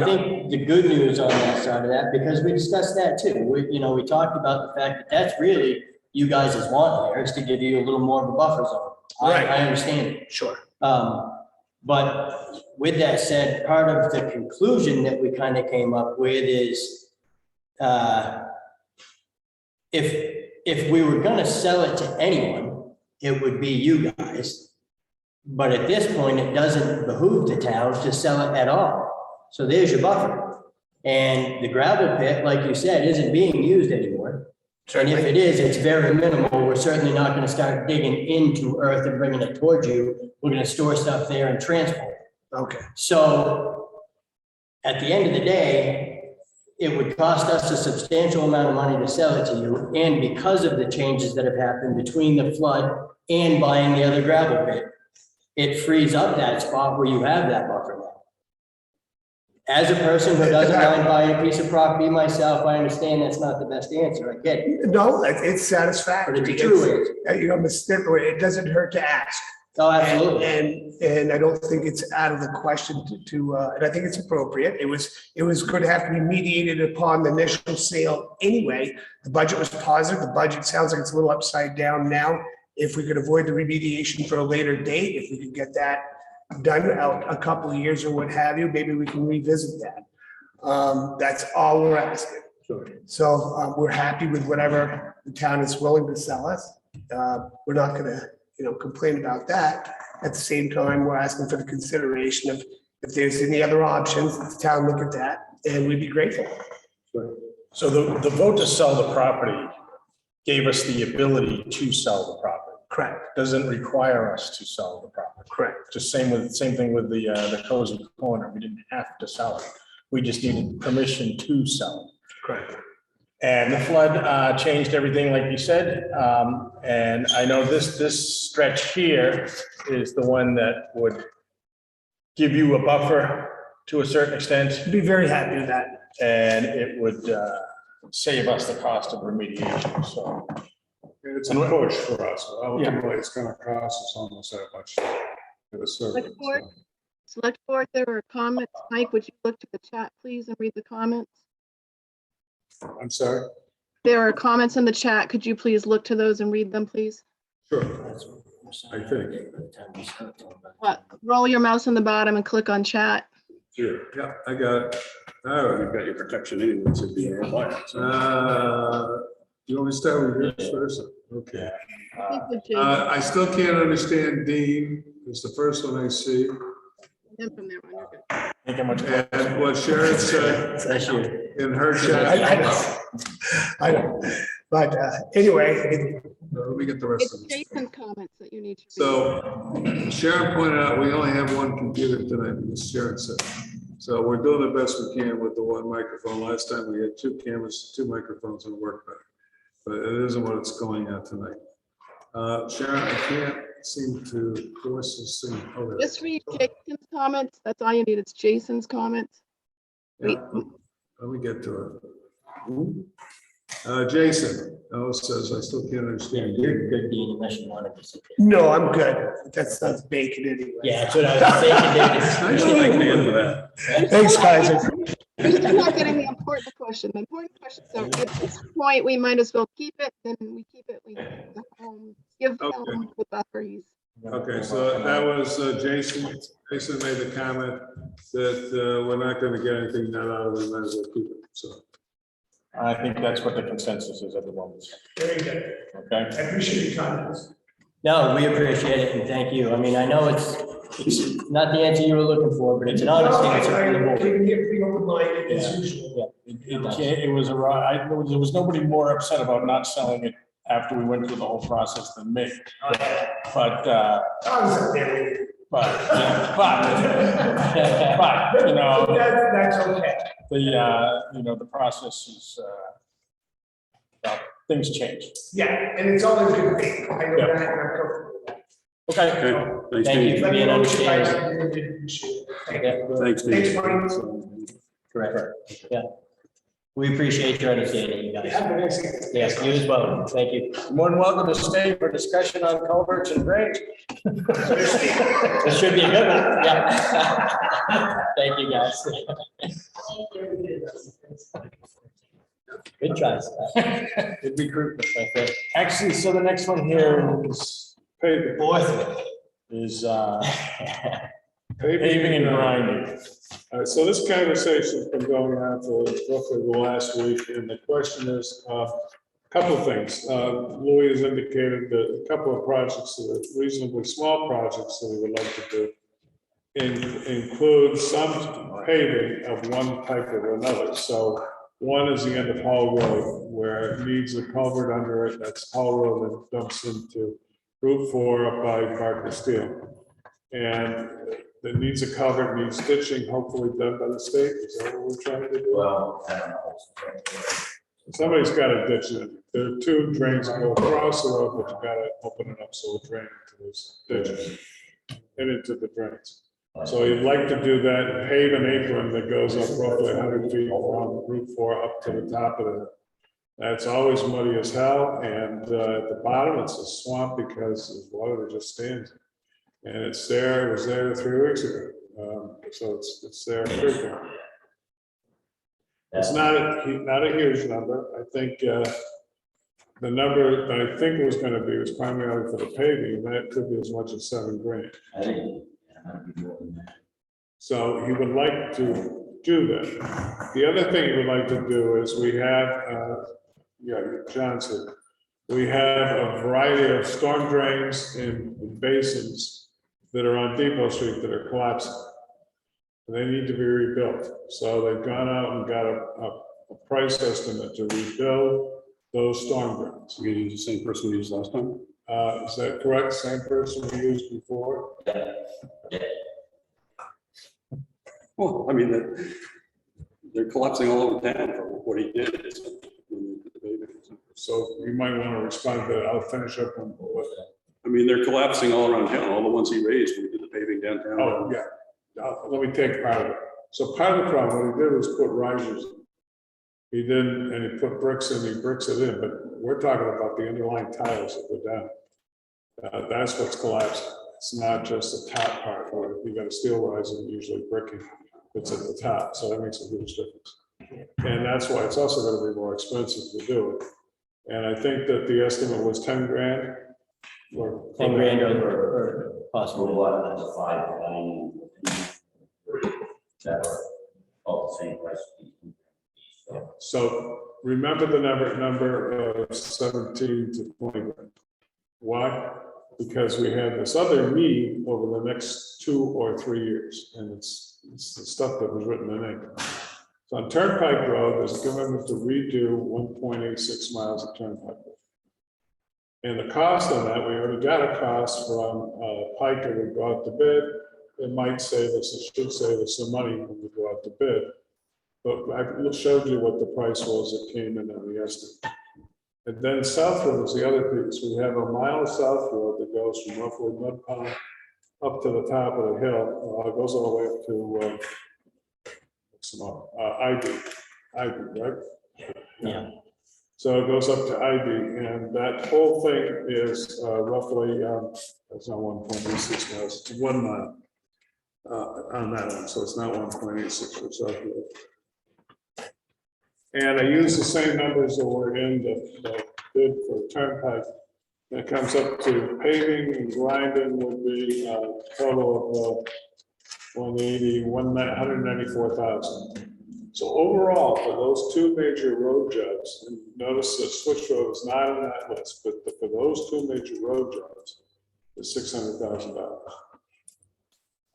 think the good news on that side of that, because we discussed that too. We talked about the fact that that's really you guys' want here is to give you a little more of a buffer zone. Right. I understand it. Sure. But with that said, part of the conclusion that we kind of came up with is if we were gonna sell it to anyone, it would be you guys. But at this point, it doesn't behoove the town to sell it at all. So there's your buffer. And the gravel pit, like you said, isn't being used anymore. And if it is, it's very minimal. We're certainly not gonna start digging into earth and bringing it towards you. We're gonna store stuff there and transport it. Okay. So at the end of the day, it would cost us a substantial amount of money to sell it to you. And because of the changes that have happened between the flood and buying the other gravel pit, it frees up that spot where you have that buffer now. As a person who doesn't mind buying a piece of property myself, I understand that's not the best answer. I get it. No, it's satisfactory. But it's a true answer. You know, it doesn't hurt to ask. Oh, absolutely. And I don't think it's out of the question and I think it's appropriate. It was going to have to be mediated upon the initial sale anyway. The budget was positive. The budget sounds like it's a little upside down now. If we could avoid the remediation for a later date, if we could get that done out a couple of years or what have you, maybe we can revisit that. That's all we're asking. So we're happy with whatever the town is willing to sell us. We're not gonna, complain about that. At the same time, we're asking for the consideration of if there's any other options, the town look at that, and we'd be grateful. So the vote to sell the property gave us the ability to sell the property. Correct, Doesn't require us to sell the property. correct. Just same thing with the cozy corner. We didn't have to sell it. We just needed permission to sell it. Correct. And the flood changed everything, like you said. And I know this stretch here is the one that would give you a buffer to a certain extent, Be very happy with that. and it would save us the cost of remediation, so. It's a push for us. Ultimately, it's gonna cost us almost that much. For the service, Select board. so. Select board, there are comments. Mike, would you look to the chat, please, and read the comments? I'm sorry? There are comments in the chat. Could you please look to those and read them, please? Sure. I think. Roll your mouse on the bottom and click on chat. Sure, yeah, I got it. All right. You've got your protection anyways, it'd be required. You want me to start with yours first? Okay. Please with Jason, I still can't understand Dean, it's the first one I see. and from there on, you're good. Think how much. And what Sharon said That's you. in her I chat. know, but anyway, Let me get the rest It's of it. Jason's comments that you need to read. So Sharon pointed out, we only have one computer tonight, as Sharon said. So we're doing the best we can with the one microphone. Last time we had two cameras, two microphones, and it worked better. But it isn't what it's going at tonight. Sharon, I can't seem to force this thing. Oh, there it Just is. read Jason's comments. That's all you need. It's Jason's comments. Yeah, let me get to it. Jason, says, I still can't understand. You're good, Dean, unless you want to disappear. no, I'm good. That's bacon anyway. Yeah, that's what I was thinking, David. I still like the end of that. Thanks, guys. You're still not getting the important question. The important questions are, at this point, we might as well keep it, then we keep it, we give Okay. him the buffer he's. Okay, so that was Jason. Jason made the comment that we're not going to get anything done out of it, might as well keep it, so. I think that's what the consensus is at the moment. Very good. Okay. I appreciate your comments. No, we appreciate it and thank you. I mean, I know it's not the answer you were looking for, but it's an honest answer from the board. Be open-minded as usual. It was there was nobody more upset about not selling it after we went through the whole process than me. But, I was up there with you. but, That's okay. the process is, things change. Yeah, and it's always good to be. I know Yeah. that, and I'm comfortable with that. Okay. Okay, thanks, Thank you Dean. for Let me being know what you guys understanding. really appreciate it. Thank you. Yeah, Thanks, Thanks, Dean. Marty. correct. Yeah. We appreciate your understanding, you guys. Have a nice evening. Yes, you as well. Thank you. More than welcome to stay for discussion on culverts and drains. This should be a good one. Yeah. Thank you, guys. Good try, Scott. Good recruitment, my friend. Actually, so the next one here is Fourth. paving and grinding. So this conversation's been going on for roughly the last week, and the question is, a couple of things. Louis has indicated that a couple of projects, that are reasonably small projects that we would like to do, include some paving of one type or another. So one is the end of Hall Road, where it needs a culvert under it. That's Hall Road that dumps into Route 4 up by Barker Steel. And that needs a culvert, needs stitching, hopefully done by the state. Is that what we're trying to do? Well, I don't know. Somebody's got to ditch it. There are two drains that go across the road, but you got to open it up so it drains into those ditches and into the drains. So you'd like to do that, pave an apron that goes up roughly 100 feet from Route 4 up to the top of it. That's always muddy as hell, and at the bottom, it's a swamp because the water that just stands. And it's there, it was there 3 weeks ago, so it's there frequently. It's not a huge number. I think the number that I think it was going to be was primarily for the paving, and that could be as much as $7 grand. I think, So he would like to do that. The other thing he would like to do is we have, Johnson, we have a variety of storm drains and basins that are on Depot Street that are collapsing. They need to be rebuilt. So they've gone out and got a price estimate to rebuild those storm drains. We use the same person we used last time. Is that correct? Same person we used before? Well, I mean, they're collapsing all over town for what he did. So you might want to respond to that. I'll finish up on what. I mean, they're collapsing all around town, all the ones he raised, when we did the paving downtown. Oh, yeah. Let me take part of it. So part of the problem, what he did was put risers. He didn't, and he put bricks in, he bricks it in, but we're talking about the underlying tiles that go down. That's what's collapsing. It's not just the top part where you got a steel riser and usually bricking. It's at the top, so that makes a huge difference. And that's why it's also gonna be more expensive to do it. And I think that the estimate was 10 grand. Or 10 grand or possibly. What, that's 5 grand. That are all the same price. So remember the number of 17 to 20 grand. Why? Because we have this other need over the next 2 or 3 years, and it's the stuff that was written in ink. So on Turnpike Road, there's a commitment to redo 1.86 miles of Turnpike Road. And the cost on that, we already got a cost from Pike that we go out to bid. It might save us, it should save us some money when we go out to bid. But I showed you what the price was that came in on the estimate. And then South Road is the other piece. We have a mile of South Road that goes from roughly Mud Pond up to the top of the hill. It goes all the way up to Ivy, right? Yeah. So it goes up to Ivy, and that whole thing is roughly, that's not 1.86 miles, it's 1 mile on that one, so it's not 1.86 for South Road. And I use the same numbers that were in the bid for Turnpike. That comes up to paving and grinding would be a total of 194,000. So overall, for those 2 major road jobs, and notice that Switch Road is not on that list, but for those 2 major road jobs, is $600,000.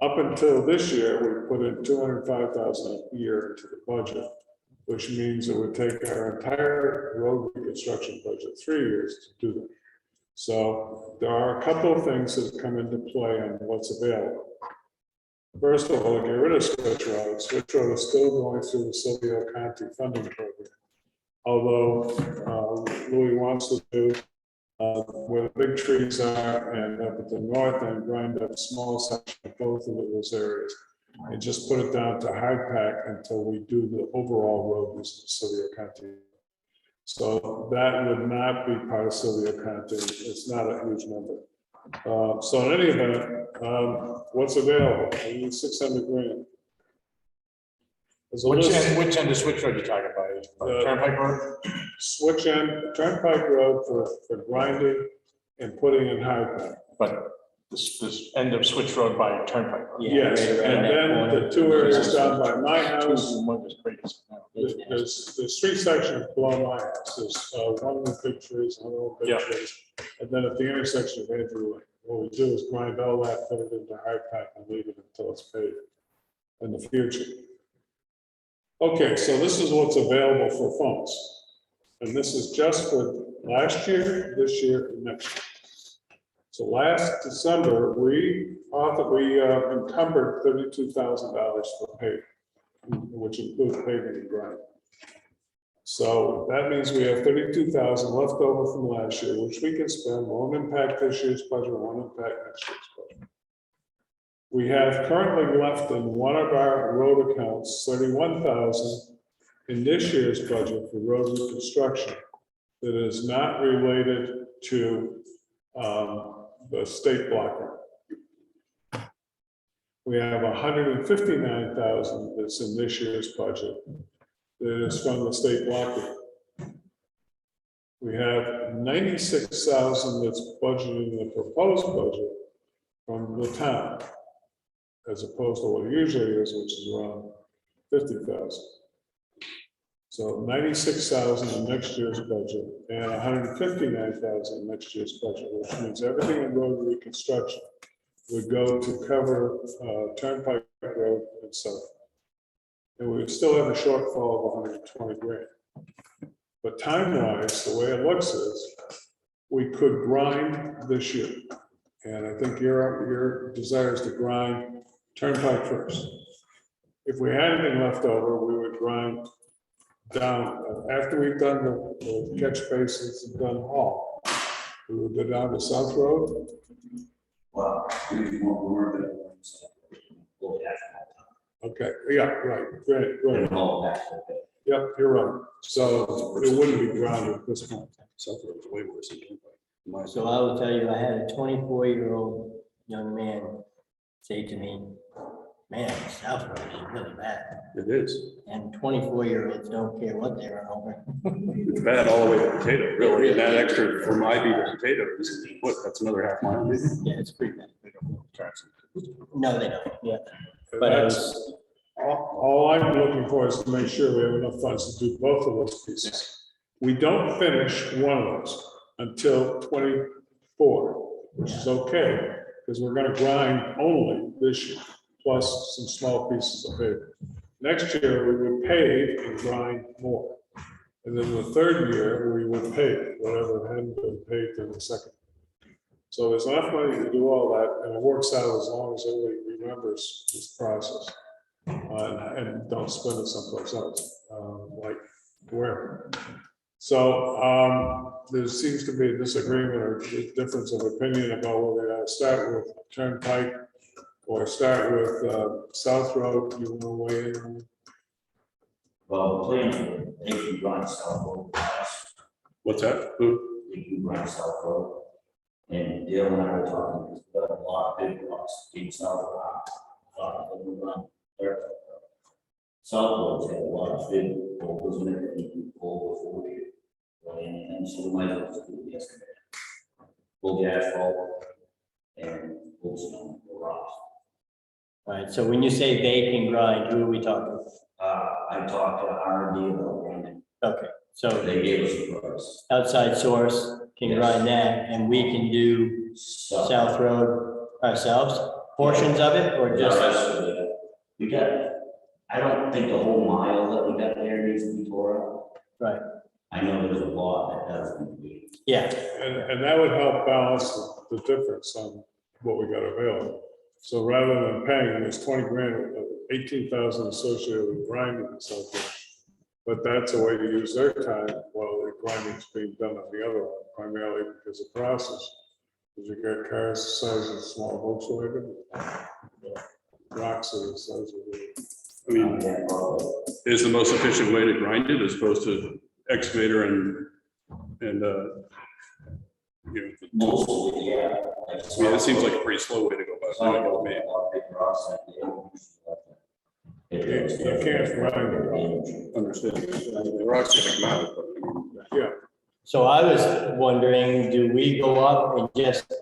Up until this year, we put in $205,000 a year into the budget, which means it would take our entire road reconstruction budget 3 years to do that. So there are a couple of things that come into play on what's available. First of all, get rid of Switch Road. Switch Road is still going through the Silvio Conti funding program. Although Louis wants to do where the big trees are and up at the north and grind up a small section of both of those areas and just put it down to hard pack until we do the overall road using Silvio Conti. So that would not be part of Silvio Conti. It's not a huge number. So in any event, what's available? I need 600 grand. There's a list. Which end of Switch Road you talking about? Turnpike Road? Switch end, Turnpike Road for grinding and putting in hard pack. But this end of Switch Road by Turnpike Road. Yes, right around and that then corner. the 2 areas down by my house. There's There's 3 sections below my house. There's one with big trees, another with big Yeah. trees. And then at the intersection of Andrew Lane, what we do is grind all that, put it into hard pack and leave it until it's paved in the future. Okay, so this is what's available for funds. And this is just for last year, this year, and next year. So last December, we encumbered $32,000 for paving, which includes paving and grinding. So that means we have 32,000 left over from last year, which we can spend, won't impact this year's budget, won't impact next year's budget. We have currently left in one of our road accounts, 31,000 in this year's budget for road reconstruction that is not related to the state block grant. We have 159,000 that's in this year's budget that is from the state block grant. We have 96,000 that's budgeted in the proposed budget from the town. as opposed to what it usually is, which is around 50,000. So 96,000 in next year's budget and 159,000 in next year's budget, which means everything in road reconstruction would go to cover Turnpike Road and South. And we would still have a shortfall of 120 grand. But time-wise, the way it looks is, we could grind this year. And I think your desire is to grind Turnpike first. If we had anything left over, we would grind down, after we've done the catch basins and done all, we would go down to South Road. Well, we're gonna. We'll have Okay, yeah, right, great, great. to. Yep, you're right. So it wouldn't be grounded at this point. South Road is way worse than Turnpike. So I will tell you, I had a 24-year-old young man say to me, man, South Road is really bad. It is. And 24-year-olds don't care what they run over. It's bad all the way to Potato, really. And that extra from Ivy to Potato is, what, that's another half mile maybe? Yeah, it's pretty bad. No, they don't, yeah. And But I that's, was, all I'm looking for is to make sure we have enough funds to do both of those pieces. We don't finish one of those until 24, which is okay, because we're gonna grind only this year, plus some small pieces of paper. Next year, we would pave and grind more. And then the third year, we would pave whatever hadn't been paved in the second. So there's enough money to do all that, and it works out as long as everybody remembers this process. And don't spend it someplace else, like where. So there seems to be a disagreement or a difference of opinion about whether to start with Turnpike or start with South Road. You want to weigh in on it? Well, the plan, they can run South Road. What's that? Who? They can run South Road. And Dale and I were talking, there's a lot of big rocks in South Road. They can run there. South Road's got a lot of big boulders in it that you can pull before you. And so we might have to do the excavator. Pull the asphalt and pull some rocks. all right, so when you say they can grind, who are we talking? I talked to R&D about grinding. Okay, so They gave us a price. outside source can Yes. grind that, and we can do So- South Road ourselves, portions of it, or The just, rest of it, we got, I don't think the whole mile that we got there needs to be tore up. right, I know there's a lot that doesn't be. yeah, And that would help balance the difference on what we got available. So rather than paying, there's 20 grand, 18,000 associated with grinding and so forth. But that's a way to use their time while the grinding's being done on the other one, primarily because of process. Because you got cars the size of a small Volkswagen, rocks are the size of the. I mean, is the most efficient way to grind it as opposed to excavator and you know, Mostly, yeah. I mean, it seems like a pretty slow way to go about doing it, You can't grind it. Understand. The rocks gonna come out, but Yeah, so I was wondering, do we go up and just,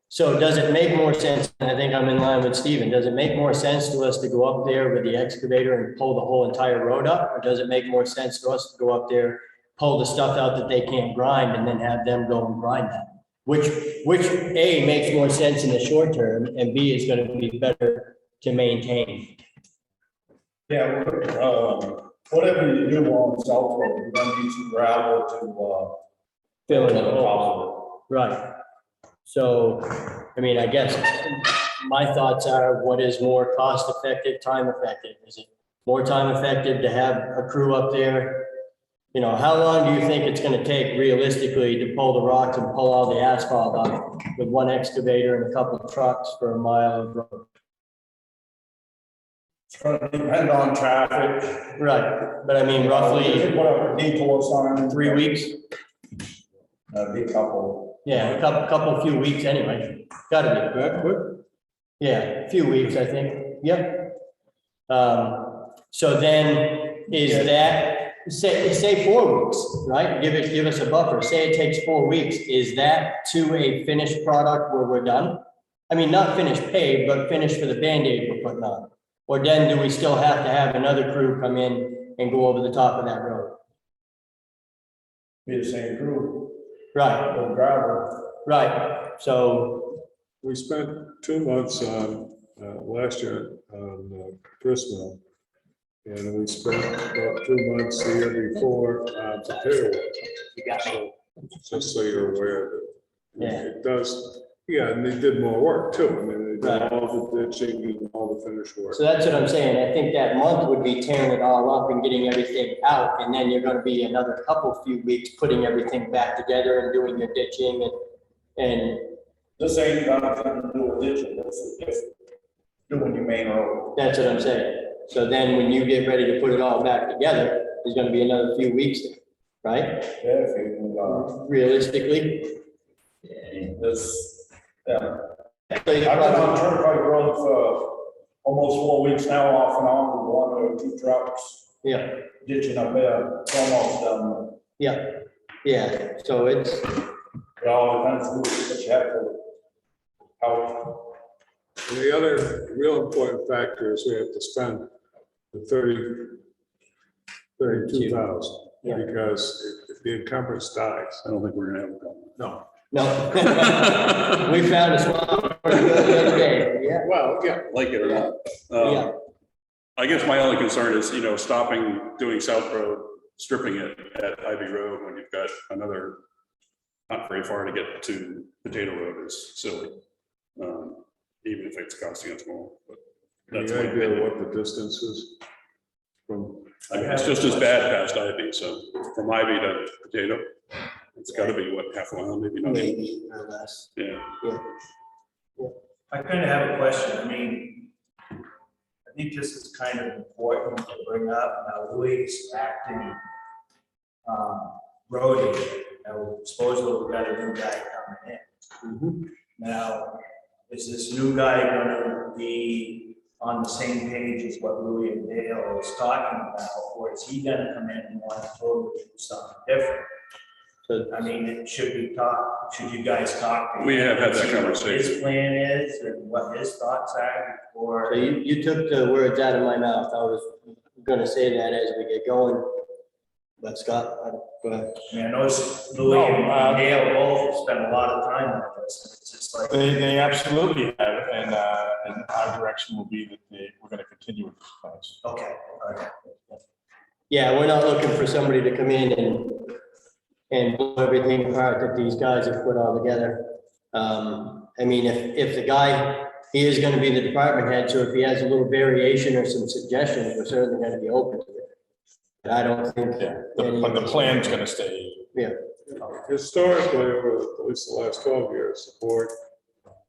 so does it make more sense, and I think I'm in line with Stephen, does it make more sense to us to go up there with the excavator and pull the whole entire road up? Or does it make more sense to us to go up there, pull the stuff out that they can't grind, and then have them go and grind that? Which A, makes more sense in the short term, and B, is gonna be better to maintain. Yeah, whatever you do on South Road, you're gonna need some gravel to, Fill on in the hole. top Right. So, I mean, I guess my thoughts are, what is more cost effective, time effective? Is it more time effective to have a crew up there? You know, how long do you think it's gonna take realistically to pull the rocks and pull all the asphalt out with one excavator and a couple of trucks for a mile of road? It's gonna depend on traffic. Right, but I mean roughly Whatever detour sign. 3 weeks? Be a couple. Yeah, a couple, few weeks anyway. Gotta be. that quick? Yeah, a few weeks, I think, yep. So then, is that, say 4 weeks, right? Give us a buffer, say it takes 4 weeks, is that to a finished product where we're done? I mean, not finished paved, but finished for the Band-Aid we're putting on? Or then do we still have to have another crew come in and go over the top of that road? Be the same crew, Right, or gravel. right, so, We spent 2 months on, last year on Gristmill. And we spent about 2 months the year before on potato. So, just so you're aware that yeah, it does, yeah, and they did more work too. I mean, they Right. did all the ditching and all the finished work. so that's what I'm saying, I think that month would be tearing it all up and getting everything out, and then you're gonna be another few weeks putting everything back together and doing your ditching and This ain't got nothing to do with ditching, this is just doing your main road. that's what I'm saying. So then when you get ready to put it all back together, there's gonna be another few weeks there, right? Yeah, if you, Realistically. this, yeah. I've been on Turnpike Road for almost 4 weeks now, off and on with 1 or 2 trucks Yeah, ditching up there, it's almost done. yeah, yeah, so it's, It all depends who, what you have to help. And the other real important factor is we have to spend the 32,000. Yeah. Because if the encumbrance dies, I don't think we're gonna have a problem. no. no. We found a spot for it the other day, yeah, Well, yeah, Like it or not. yeah, I guess my only concern is, stopping, doing South Road, stripping it at Ivy Road when you've got another, not very far to get to Potato Road is silly. Even if it's costing us more, but that's any my idea opinion. what the distance is from, I mean, it's just as bad past Ivy, so from Ivy to Potato, it's gotta be what, half a mile, maybe not even, maybe or less. yeah. I kind of have a question. I mean, I think this is kind of important to bring up. Now, Louis acting road agent. Now, supposedly we got a new guy coming in. Now, is this new guy gonna be on the same page as what Louis and Dale is talking about? Or is he gonna come in and want to totally do something different? So, I mean, should you guys talk? to We him have had and that see what conversation. His plan is and what his thoughts are before. so you took the words out of my mouth, I was gonna say that as we get going. But Scott, go ahead. I mean, I know Louis and Dale both spent a lot of time on this, and it's just like. They absolutely have, and our direction will be that we're gonna continue with this plans. Okay, all right. Yeah, we're not looking for somebody to come in and blow everything apart that these guys have put all together. I mean, if the guy, he is gonna be the department head, so if he has a little variation or some suggestions, we're certainly gonna be open to it. But I don't think. Yeah, but the plan's gonna stay. Yeah, historically, over at least the last 12 years, the board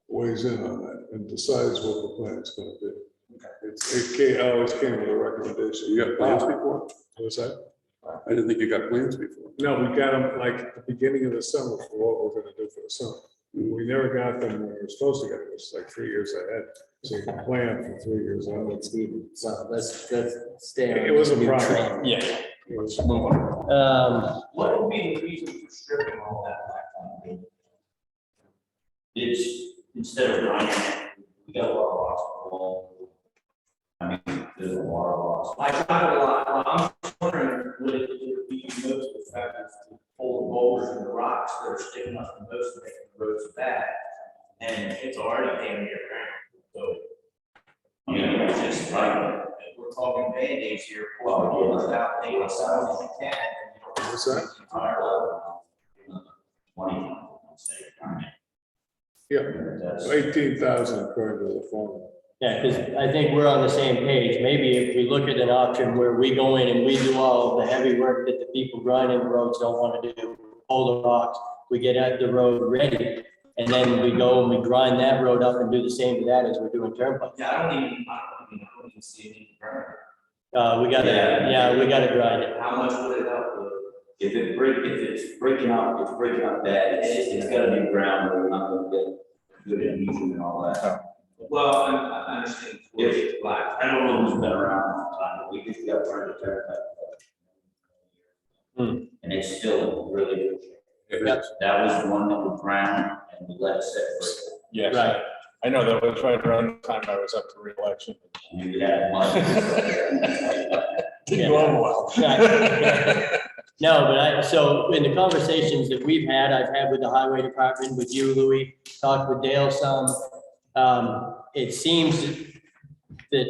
weighs in on that and decides what the plan is gonna be. Always came with a recommendation. You got plans before? What was that? I didn't think you got plans before. No, we got them like at the beginning of the summer for what we're gonna do for the summer. We never got them when we were supposed to get it. It was like 3 years ahead. So you can plan for 3 years out. let's stay on. It was a this new problem. train. Yeah, It was- move on. What would be the reason for stripping all that back on? It's, instead of running it, we got a lot of lots of coal. I mean, there's a lot of lots. I got a lot, I'm just wondering, would it be most effective to pull the boulders and the rocks that are sticking up the most to make the roads bad? And it's already damn near ground, so. You know, it's just like, we're talking Band-Aids here, well, without taking us out if you can. What's that? 20. Yeah, That's- 18,000 according to the formula. Yeah, because I think we're on the same page. Maybe if we look at an option where we go in and we do all of the heavy work that the people grinding the roads don't want to do, pull the rocks, we get at the road ready, and then we go and we grind that road up and do the same to that as we're doing Turnpike. Yeah, I don't even see any burn. We gotta grind it. How much would it help? If it's breaking up bad, it's gotta be ground, we're not gonna get good adhesion and all that. Well, I understand. If, like, I don't know who's been around for time, but we just got burned to Turnpike. And it's still really good shape. Yep. That was the one that was ground and we let it sit for. Yes. Right. I know that was right around the time I was up for reelection. You had one. Didn't go over well. No, but so in the conversations that we've had, I've had with the highway department, with you, Louis, talked with Dale some. It seems that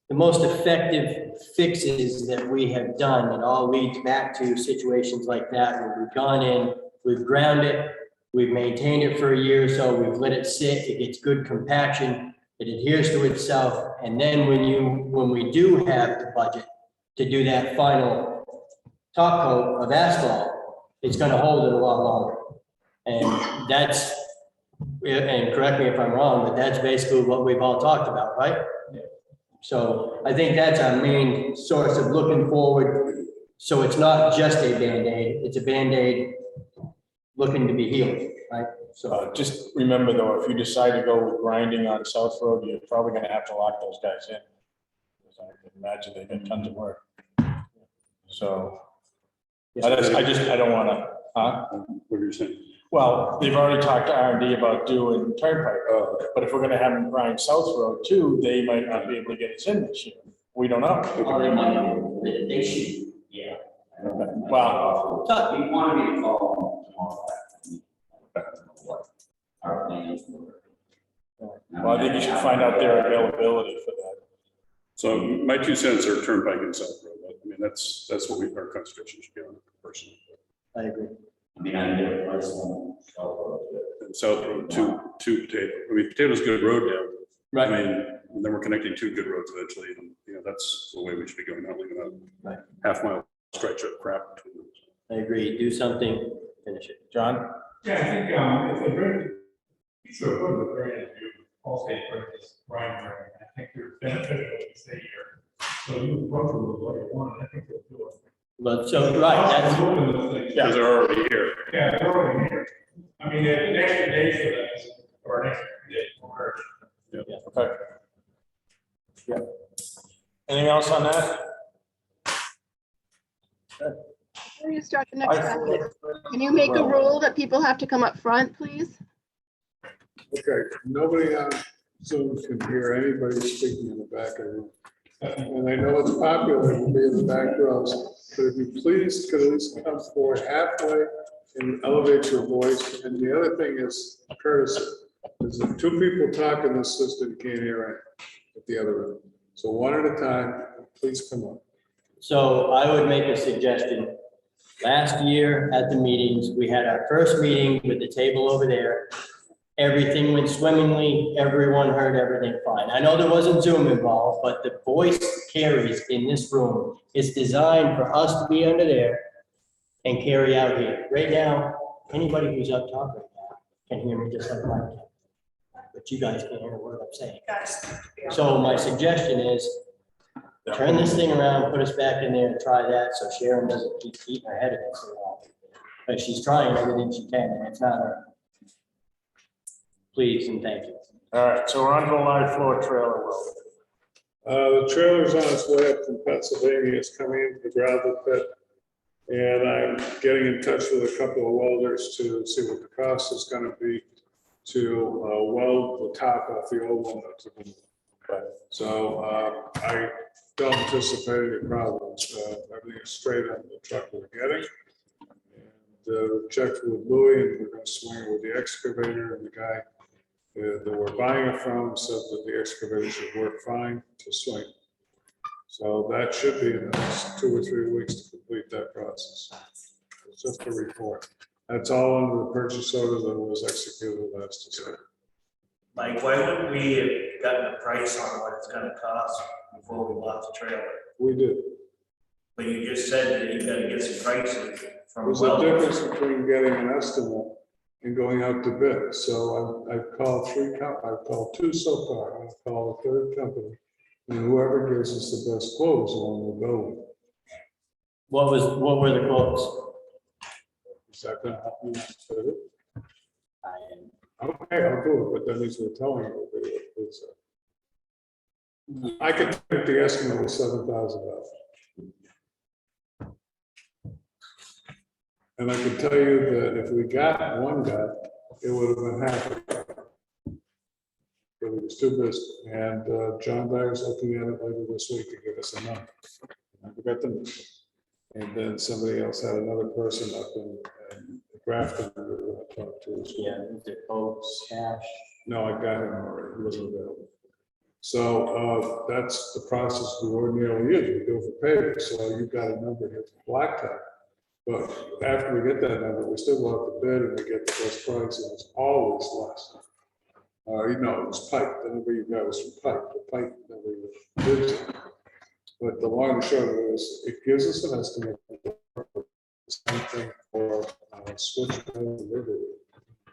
the most effective fixes that we have done, it all leads back to situations like that, where we've gone in, we've ground it, we've maintained it for a year or so, we've let it sit, it gets good compaction, it adheres to itself, and then when we do have the budget to do that final top coat of asphalt, it's gonna hold it a lot longer. And that's, and correct me if I'm wrong, but that's basically what we've all talked about, right? So I think that's our main source of looking forward. So it's not just a Band-Aid, it's a Band-Aid looking to be healed, right? So Just remember though, if you decide to go with grinding on South Road, you're probably gonna have to lock those guys in. Because I can imagine they got tons of work. So I don't wanna, What are you saying? well, they've already talked to R&D about doing Turnpike Road, but if we're gonna have them grind South Road too, they might not be able to get us in this year. We don't know. Well, they might, they should, yeah. Wow. So you want me to call tomorrow? What our plans were. Well, I think you should find out their availability for that. So my 2 cents are Turnpike and South Road. I mean, that's what our conservation should be on personally. I agree. I mean, I never personally. And South Road, two Potato. I mean, Potato's a good road now. Right. I mean, and then we're connecting 2 good roads eventually, and that's the way we should be going, not leaving Right. a half-mile stretch of crap between them. I agree. Do something, finish it. John? Yeah, I think, if they bring, piece of equipment brand new, all state purchase, Brian, I think you're benefited if you stay here. So you approach them with what you want, I think they'll do it. But so, right, that's, One of those things. Because they're already here. Yeah, they're already here. I mean, an extra day for that, or an extra day for her. Okay. Yeah. Anything else on that? Before you start the next sentence, can you make a rule that people have to come up front, please? Okay, nobody on Zoom can hear anybody speaking in the back of the room. And I know it's popular to be in the back rows, but if you please could at least come forward halfway and elevate your voice. And the other thing is courtesy, because if 2 people talk in this system, you can't hear it at the other end. So one at a time, please come up. so I would make a suggestion. Last year at the meetings, we had our first meeting with the table over there. Everything went swimmingly, everyone heard everything fine. I know there wasn't Zoom involved, but the voice carries in this room. It's designed for us to be under there and carry out here. Right now, anybody who's up top right now can hear me just like I can. But you guys can't hear a word I'm saying. So my suggestion is, turn this thing around, put us back in there and try that, so Sharon doesn't keep eating her head against the wall. But she's trying everything she can, and it's not her. Please and thank you. All right, so we're on to the live floor trailer road. The trailer's on its way up from Pennsylvania. It's coming into the gravel pit. And I'm getting in touch with a couple of welders to see what the cost is gonna be to weld the top off the old one. So I don't anticipate any problems. Everything is straight on the truck we're getting. And checked with Louis, and we're gonna swing it with the excavator, and the guy that we're buying it from said that the excavator should work fine to swing. So that should be in the next 2 or 3 weeks to complete that process. It's just a report. That's all under the purchase order that was executed last December. Mike, why wouldn't we have gotten a price on what it's gonna cost before we bought the trailer? We did. But you just said that you gotta get some prices from There's a welders. difference between getting an estimate and going out to bid. So I've called 3 I've called 2 so far. I'll call a 3rd company. And whoever gives us the best quote is the one we'll go with. What were the quotes? Is that gonna help you? Okay, I'll do it, but that means we're telling you. It's, I could think the estimate was $7,000. And I can tell you that if we got one guy, it would have been half. but he was too busy. And John Dyer's looking at it later this week to give us a number. I forgot the number. And then somebody else had another person up in Grafton that we were gonna talk to as well. Yeah, the folks, cash. No, I got him already, he wasn't available. So that's the process we ordinarily use, we do it for paving, so you've got a number here for blacktop. But after we get that number, we still go out to bid and we get the best price, and it's always less. You know, it was pipe, the number you got was from pipe, the pipe number you did. But the long and short of it is, it gives us an estimate. Same thing for switch and delivery.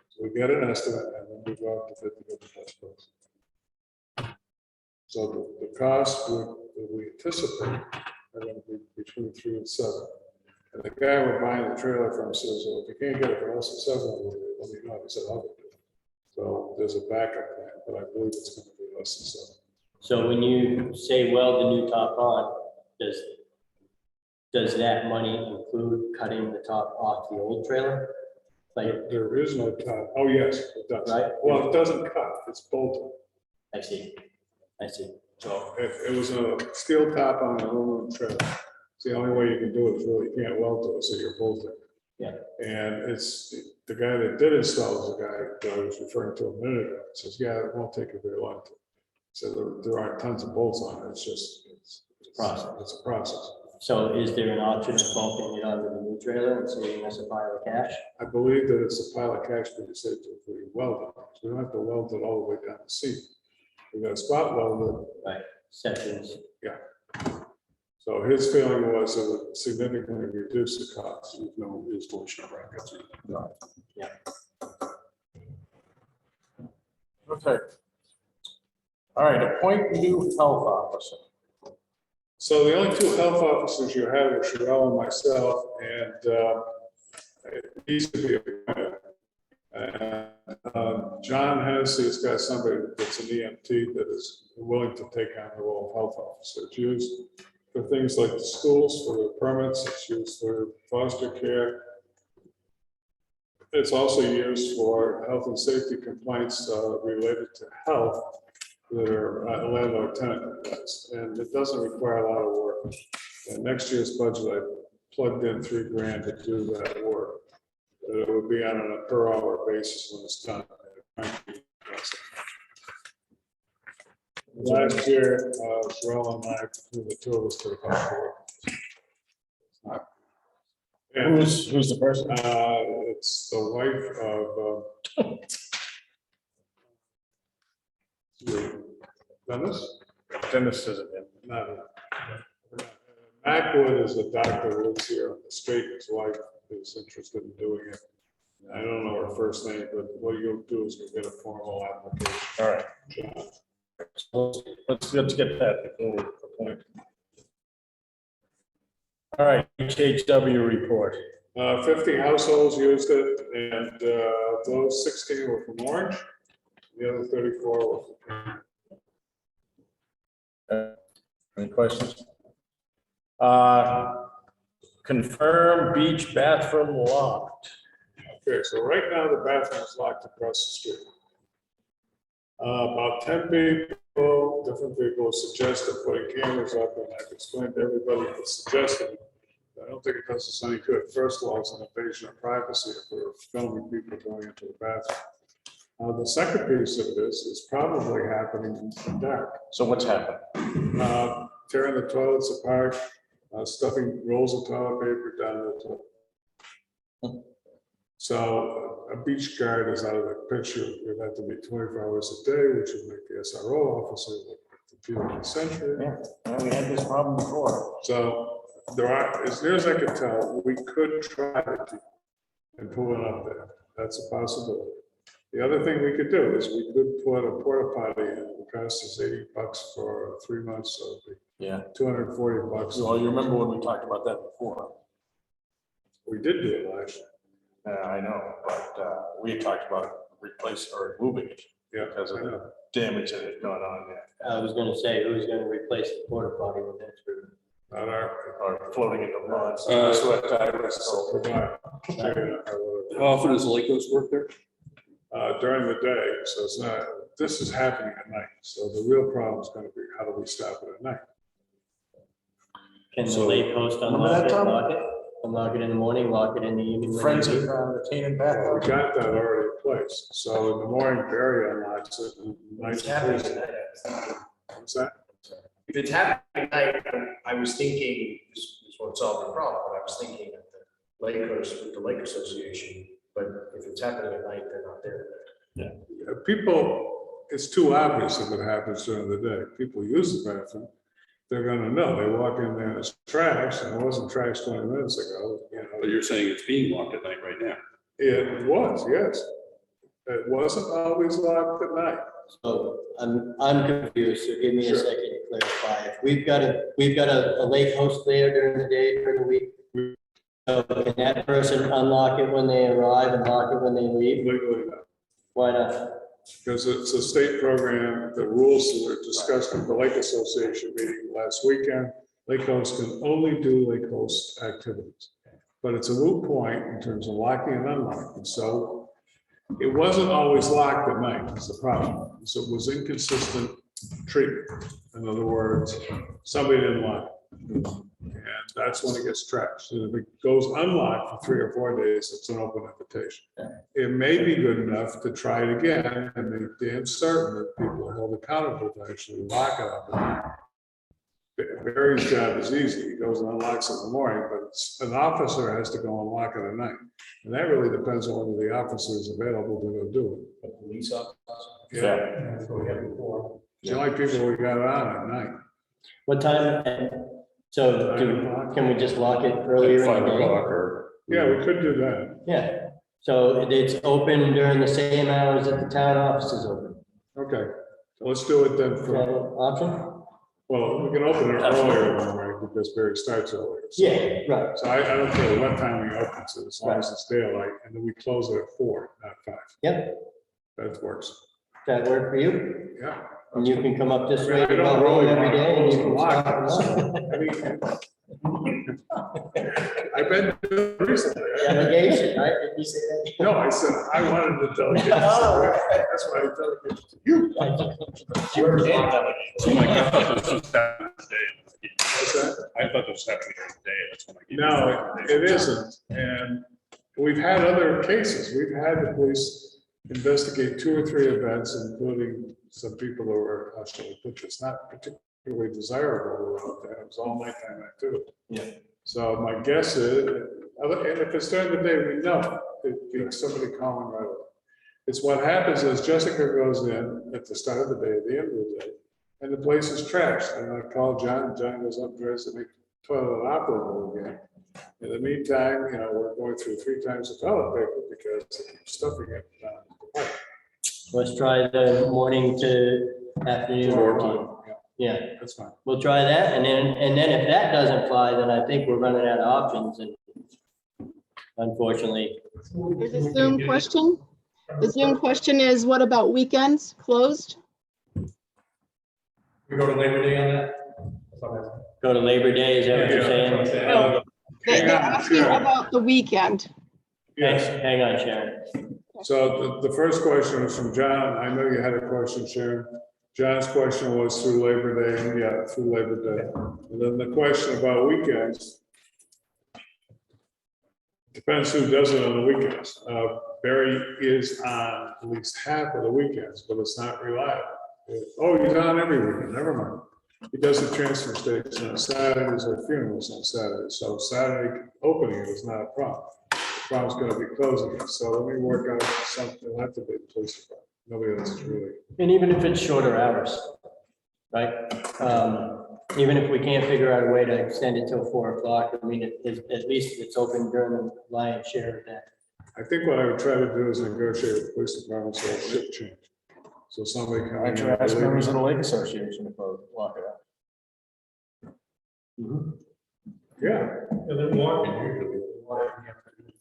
So we get an estimate and then we go out to bid to get the best price. So the cost that we anticipate are going to be between 3 and 7. And the guy we're buying the trailer from says, well, if you can't get it for less than 7, let me know. He said, I'll do it. So there's a backup plan, but I believe it's going to be less than 7. So when you say weld the new top on, does that money include cutting the top off the old trailer? Like, There is no top. Oh, yes, it does. Right. Well, it doesn't cut. It's bolted. I see. So if it was a steel top on an aluminum trailer, it's the only way you can do it is really, you can't weld to it, so you're bolted. Yeah. And it's, the guy that did install is the guy that I was referring to a minute ago. He says, yeah, it won't take you very long. So there aren't tons of bolts on it. It's just, it's a process. So is there an option of bolting it onto the new trailer and saving us a pile of cash? I believe that it's a pile of cash, but you said if we weld it, so we don't have to weld it all the way down the seat. We got a spot welded. Right, sections. So his feeling was it would significantly reduce the cost. With no installation of brackets. Yeah. Okay. All right, appoint new health officer. So the only 2 health officers you have are Sherelle and myself, and it needs to be appointed. John Hennessy has got somebody that's an EMT that is willing to take on the role of health officer. It's used for things like the schools, for the permits, it's used for foster care. It's also used for health and safety complaints related to health that are landlord tenant complaints, and it doesn't require a lot of work. And next year's budget, I plugged in $3 grand to do that work. It would be on a per hour basis when it's done. Last year, Sherelle and I, the 2 of us took off work. And Who's the person? it's the wife of Dennis? Dennis isn't in. No. Mackwood is a doctor who lives here on the street. His wife is interested in doing it. I don't know her first name, but what you'll do is you'll get a formal application. All right. Let's get that before we appoint. All right, HHW report. 50 households used it, and those 16 were from Orange. The other 34 were from Canaan. Any questions? Confirm beach bathroom locked. Okay, so right now the bathroom is locked across the street. About 10 people, different people suggested putting cameras up, and I've explained to everybody that suggested. I don't think it does us any good. First of all, it's an invasion of privacy if we're filming people going into the bathroom. The second piece of this is probably happening in the dark. So what's happened? Tearing the toilets apart, stuffing rolls of toilet paper down the toilet. So a beach guard is out of the picture. It would have to be 24 hours a day, which would make the SRO officer look like the 20th century. Yeah, we had this problem before. So there are, as near as I can tell, we could try to and pull it up there. That's a possibility. The other thing we could do is we could put a porta potty in. It costs us $80 for 3 months, so it'd be Yeah. $240. Well, you remember when we talked about that before? We did do it last year. I know, but we had talked about replacing or removing it Yeah, because of I the know. damage that had gone on there. I was gonna say, who's gonna replace the porta potty with that screw? Not our. Or floating in the ponds. Uh, That's what I was told. How often does the Lakos work there? During the day, so it's not, this is happening at night, so the real problem is gonna be, how do we stop it at night? Can the So- late post Remember unlock that, it, Tom? lock it? Unlock it in the morning, lock it in the evening. when Friends you of leave? the Canaan Well, we back. got that already in place, so in the morning, Barry unlocks it, and It's night, happening Tuesday. tonight. What's that? If it's happening tonight, I was thinking, this won't solve the problem, but I was thinking at the Lakers, with the Lake Association, but if it's happening at night, they're not there. People, it's too obvious if it happens during the day. People use the bathroom, they're gonna know. They walk in there and it's trash, and it wasn't trash 20 minutes ago, you But know. you're saying it's being locked at night right now. It was, yes. It wasn't always locked at night. So I'm confused, so give me a Sure. second to clarify. If we've got a late host there during the day, during the week. So can that person unlock it when they arrive and lock it when they leave? Legally, no. Why not? Because it's a state program, the rules that were discussed at the Lake Association meeting last weekend. Lake hosts can only do lake host activities. But it's a moot point in terms of locking and unlocking, so it wasn't always locked at night, is the problem. So it was inconsistent treatment. In other words, somebody didn't lock it. And that's when it gets trashed. And if it goes unlocked for 3 or 4 days, it's an open invitation. It may be good enough to try it again and make damn certain that people are held accountable to actually lock it up. Barry's job is easy. He goes and unlocks it in the morning, but an officer has to go and lock it at night. And that really depends on whether the officer is available to go do A police officer. it. Yeah, That's what we had before. it's the only people we got on at night. What time? So can we just lock it earlier in 5 the day? o'clock or. Yeah, we could do that. Yeah, so it's open during the same hours that the town office is open. Okay, so let's do it then Is that for, an option? well, we can open it earlier than right, because Barry starts earlier. So- Yeah, right. So I don't care what time we open it, as long as it's daylight, and then we close it at 4, not 5. Yep, That works. does that work for you? Yeah. And you can come up this way I to go don't home really every want to day and close you the can lock. stop and lock. I mean, I've been doing it recently. Delegation, right? Did you say that? No, I said I wanted to delegate. That's why I delegated to you. You're a delegate. So like, I thought this was happening today. What's that? I thought this was happening during the day. That's when I gave you No, the it isn't. And we've had other cases. We've had the police investigate 2 or 3 events, including some people who were, how shall I put this, not particularly desirable out there. It was all nighttime activity. Yeah. So my guess is, and if it's during the day, we know, it's somebody calling right away. It's what happens is Jessica goes in at the start of the day, at the end of the day, and the place is trashed. And I call John, John goes up, tries to make the toilet operable again. In the meantime, you know, we're going through 3 times the toilet paper because they keep stuffing it down the pipe. Let's try the morning to afternoon. 4 o'clock, yeah, Yeah, that's fine. we'll try that, and then if that doesn't fly, then I think we're running out of options, and unfortunately, There's a Zoom question. The Zoom question is, what about weekends closed? We go to Labor Day on that? go to Labor Day, is that what you're saying? They're asking about the weekend. Yes. Hang on, Sharon. So the first question was from John. I know you had a question, Sharon. John's question was through Labor Day, and yeah, through Labor Day. And then the question about weekends. Depends who does it on the weekends. Barry is on at least half of the weekends, but it's not reliable. Oh, he's on every weekend, never mind. He does the transfer station on Saturdays or funerals on Saturdays, so Saturday opening it is not a problem. The problem's gonna be closing it, so let me work out something, it'll have to be the police department. Nobody else is really. And even if it's shorter hours, right? Even if we can't figure out a way to extend it till 4 o'clock, I mean, at least it's open during the lion's share of that. I think what I would try to do is negotiate with the police department so it should change. So somebody can. I try to ask members of the Lake Association to lock it up. Yeah, And then walking usually.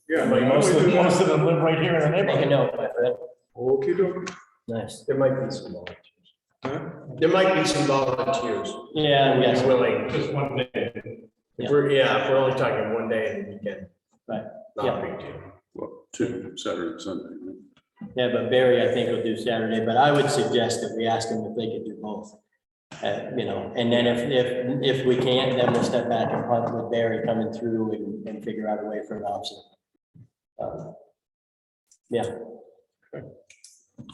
yeah. Most of them live right here in the Make a neighborhood. note, my friend. Okey dokey. Nice. There might be some volunteers. Huh? There might be some volunteers. Yeah, I'm guessing. Willing. Just one day. If we're only talking one day in the weekend. Right. Not Yeah. a big deal. Well, 2, Saturday and Sunday. right? Yeah, but Barry, I think will do Saturday, but I would suggest that we ask them if they could do both. You know, and then if we can't, then we'll step back and punt with Barry coming through and figure out a way for an option. Yeah.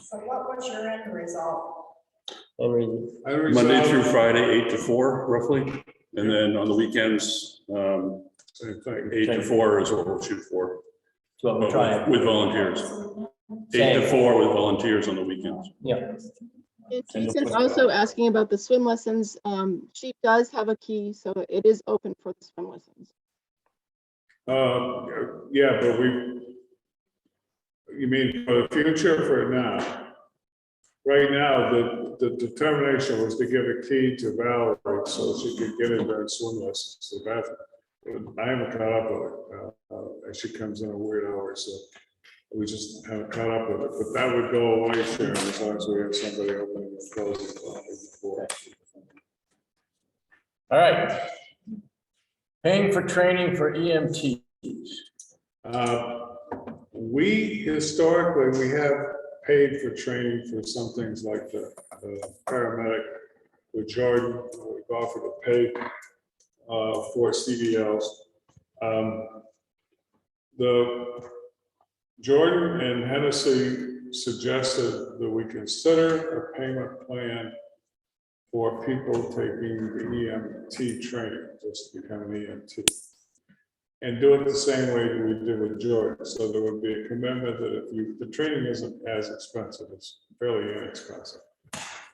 So what was your end result? Henry, Monday through Friday, 8 to 4 roughly. And then on the weekends, Same thing. 8 to 4 is what we'll shoot for. so we're But trying. with volunteers. 8 to 4 with volunteers on the weekends. Yeah. And Jason also asking about the swim lessons. She does have a key, so it is open for the swim lessons. Yeah, but you mean for the future, for now? Right now, the determination was to give a key to Valerie so she could get into her swim lessons. So that, I haven't caught up with her. And she comes in a weird hour, so we just haven't caught up with it. But that would go away, Sharon, as long as we have somebody opening and closing. All right. Paying for training for EMTs. We historically, we have paid for training for some things like the paramedic with Jordan. We've offered to pay for CDLs. The Jordan and Hennessy suggested that we consider a payment plan for people taking the EMT training, just to become an EMT. And do it the same way that we did with Jordan. So there would be a commitment that if the training isn't as expensive, it's fairly inexpensive.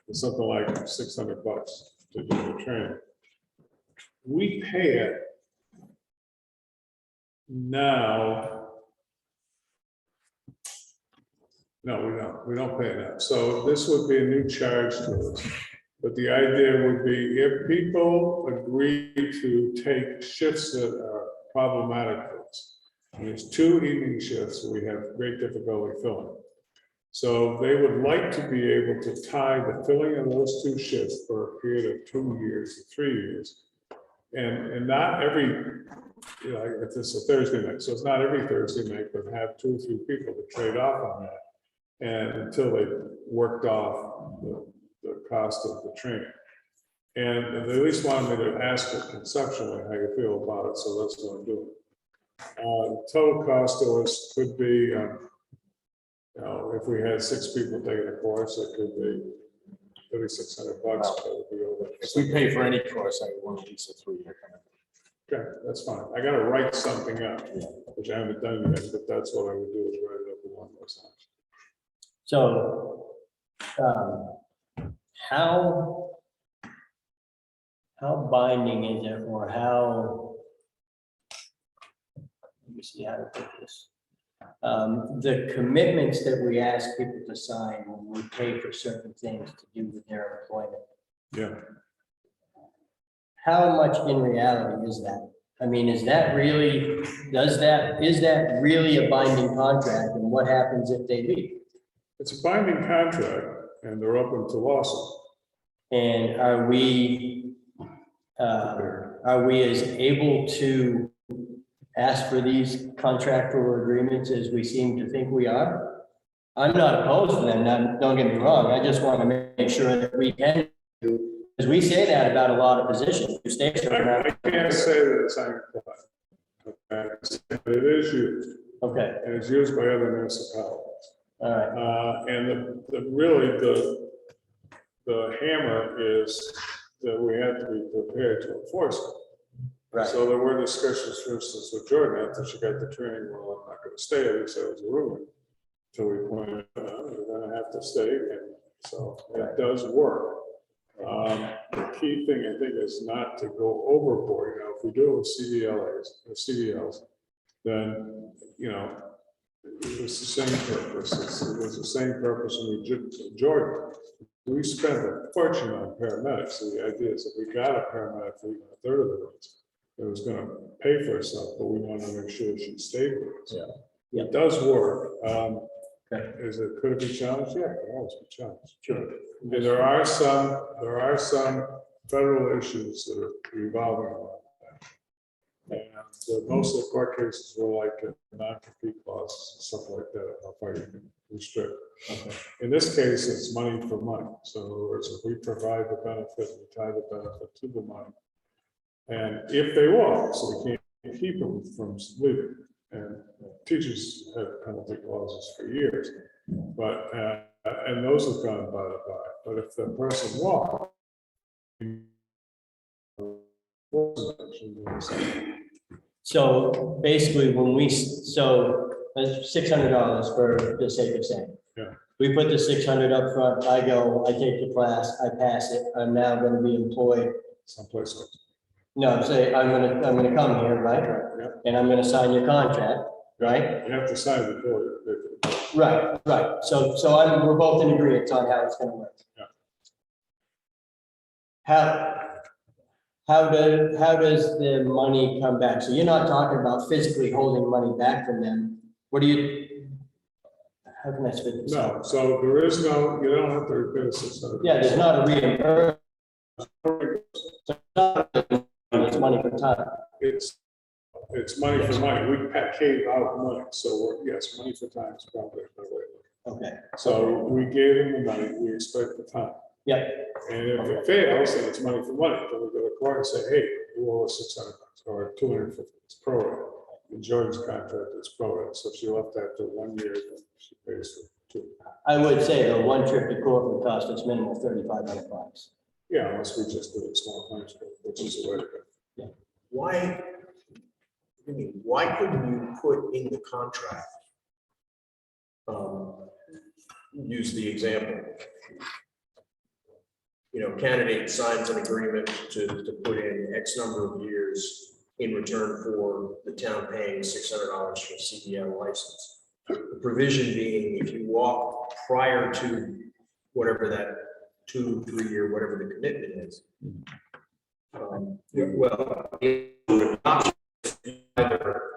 It's something like $600 to do the training. We pay it now. No, we don't pay it now. So this would be a new charge to us. But the idea would be if people agree to take shifts that are problematic for us. And there's 2 evening shifts we have great difficulty filling. So they would like to be able to tie the filling of those 2 shifts for a period of 2 years or 3 years. And not every, you know, if it's a Thursday night, so it's not every Thursday night, but have 2 or 3 people to trade off on that. And until they worked off the cost of the training. And they at least wanted me to ask it conceptually how you feel about it, so that's what I'm doing. Total cost to us could be, you know, if we had 6 people taking a course, it could be $3,600. That would be over. If we pay for any course, I want at least a 3-year kind Okay, that's fine. I gotta write something up, which I haven't done yet, but that's what I would do is write it up in one more time. So, how binding is it, or how, let me see how to put this. The commitments that we ask people to sign when we pay for certain things to do with their employment. Yeah. How much in reality is that? I mean, is that really, is that really a binding contract, and what happens if they leave? It's a binding contract and they're open to lawsuit. And are we as able to ask for these contractual agreements as we seem to think we are? I'm not opposed to them, don't get me wrong, I just want to make sure that we can do, because we say that about a lot of positions. I can't say that it's unimplied. It is used. Okay, And it's used by other municipalities. all right, And the hammer is that we have to be prepared to enforce it. right. So there were discussions, for instance, with Jordan after she got the training, well, I'm not gonna stay, at least I was a rumor. So we pointed, you're gonna have to stay, and so it does work. The key thing, I think, is not to go overboard. You know, if we do it with CDLs, then, you know, it was the same purpose. It was the same purpose when we did Jordan. We spent a fortune on paramedics. So the idea is if we got a paramedic for even a third of the rates, it was going to pay for itself, but we wanted to make sure she stayed with us. Yeah. It does work. Okay. Could it be challenged? Yeah, it can always be challenged. Sure. And there are some federal issues that are revolving around that. And most of the court cases were like non-compete clauses and stuff like that, how far you can restrict. In this case, it's money for money. So in other words, if we provide the benefit, we tie the benefit to the money. And if they walk, so we can't keep them from leaving. And teachers have penalty clauses for years, but, and those have gone by the by. But if the person walks, So basically, when we, so that's $600 for the sake of saying. Yeah. We put the 600 up front, I go, I take the class, I pass it, I'm now gonna be employed. someplace else. No, say, I'm gonna come here, right? Yeah. And I'm gonna sign your contract, right? You have to sign the board. Right, right. So we're both in agreement on how it's gonna work. Yeah. How does the money come back? So you're not talking about physically holding money back from them. What do you, how can I spit this out? No, so there is no, you don't have to repay 600. Yeah, there's not a reimbursement. It's money for time. It's money for money. We cave out money. So yes, money for time is probably a better way to look at it. Okay. So we gave them the money, we expect the time. Yeah. And if it fails, then it's money for money. Then we go to court and say, hey, you owe us $600 or $250. It's pro rata. In Jordan's contract, it's pro rata. So if she left after 1 year, then she pays for 2. I would say though, one trip to court would cost us minimal $3,500. Yeah, unless we just do it small claims, which is the way to go. Why couldn't you put in the contract? Use the example. You know, candidate signs an agreement to put in X number of years in return for the town paying $600 for a CDL license. The provision being, if you walk prior to whatever that 2-3 year, whatever the commitment is. Well, either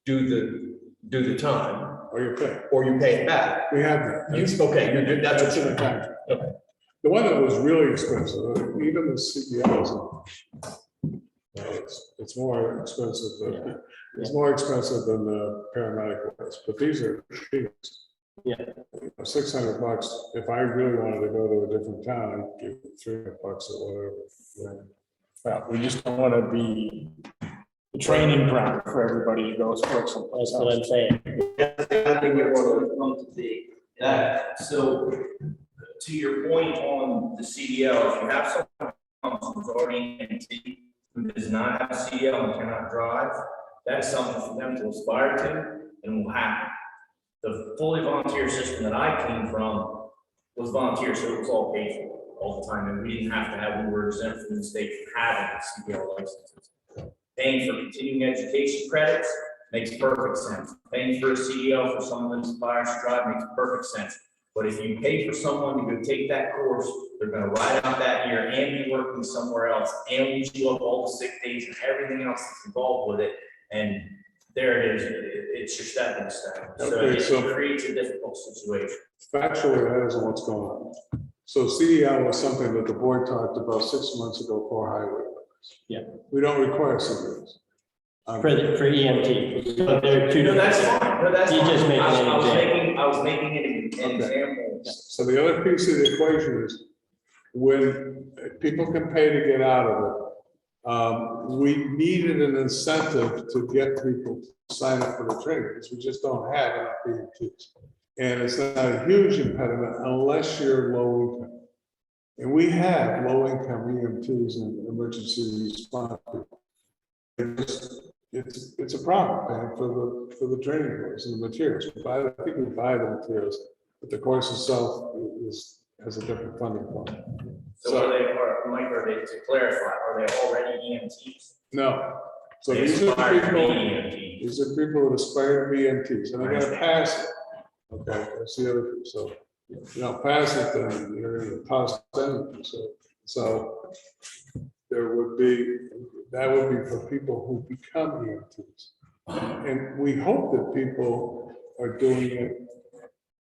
do the time Or you pay. or you pay it back. We have that. Okay, you do, that's That's what in you. the contract. The one that was really expensive, even the CEOs, it's more expensive than, it's more expensive than the paramedic was, but these are cheap. Yeah. $600, if I really wanted to go to a different town, I'd give $300 or whatever. Well, we just don't want to be the training ground for everybody to go work someplace That's what I'm else. saying. I think it will come to be that, so to your point on the CDL, if you have someone who's already in NT who does not have a CDL and cannot drive, that's something for them to aspire to and will happen. The fully volunteer system that I came from was volunteer, so it was all paid for all the time, and we didn't have to have, we were exempt from the state from having CDL licenses. Paying for continuing education credits makes perfect sense. Paying for a CDL for someone who aspires to drive makes perfect sense. But if you pay for someone to go take that course, they're gonna ride out that year and be working somewhere else and use you up all the sick days and everything else that's involved with it. And there it is, it's your stepping stone. Okay, So so- it creates a difficult situation. Factually, that isn't what's going on. So CDL was something that the board talked about 6 months ago for highway workers. Yeah. We don't require CDLs. For EMT. So they're two. No, that's fine. No, that's You're fine. just making an I was making it an Okay. example. So the other piece of the equation is when people can pay to get out of it, we needed an incentive to get people to sign up for the training because we just don't have enough EMTs. And it's not a huge impediment unless you're low income. And we have low income EMTs and emergency response people. It's a problem paying for the training course and the materials. I think we buy the materials, but the course itself has a different funding point. So Mike, are they, to clarify, are they already EMTs? No. So They these are aspire to be people, EMTs. these are people that aspire to be EMTs and they're gonna pass it. Okay, that's the other thing. So you don't pass it, then you're in the cost benefit. So there would be, that would be for people who become EMTs. And we hope that people are doing it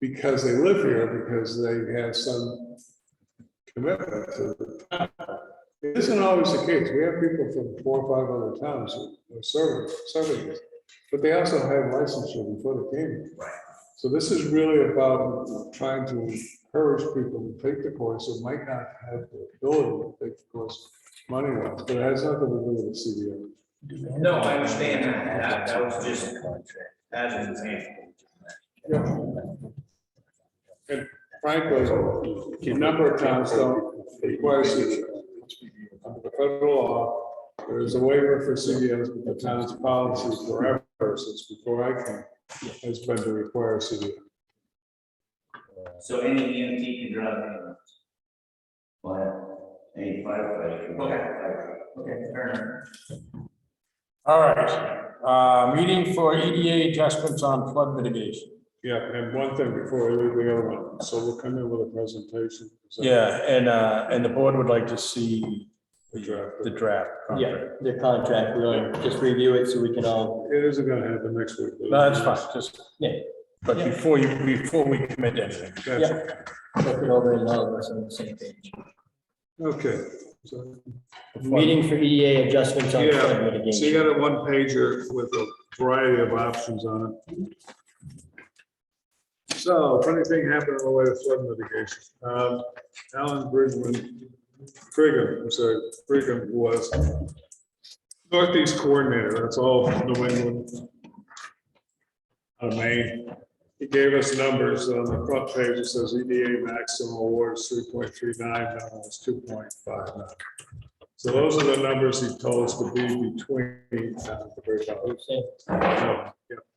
because they live here, because they have some commitment to the town. It isn't always the case. We have people from 4 or 5 other towns serving it. But they also had licensure before they came here. Right. So this is really about trying to encourage people to take the course who might not have the ability to take the course money-wise, but it has nothing to do with the CDL. No, I understand that. That was just as an example. And frankly, a number of towns don't require CDL. Under the federal law, there is a waiver for CDLs, but the town's policy forever, since before I came, has been to require CDL. So any EMT can drive ambulance. Well, any firefighter. Okay, fair enough. All right, meeting for EDA adjustments on flood mitigation. Yeah, and one thing before we leave the other one, so we'll come in with a presentation. So Yeah, and the board would like to see the draft. the draft. Yeah, contract. the contract, we'll just review it so we can all, It isn't gonna happen next week. No, that's fine, just, yeah, but before we commit to anything. Gotcha. look it over and all of us on the same page. Okay. So, Meeting for EDA adjustments on flood yeah, so you mitigation. got a one pager with a variety of options on it. So, funny thing happened on the way to flood mitigation. Alan Brigham was Northeast coordinator, that's all New England. Out of Maine. He gave us numbers on the front page. It says EDA maximum award is 3.39, now it's 2.59. So those are the numbers he told us to be between. The very bottom. Yeah.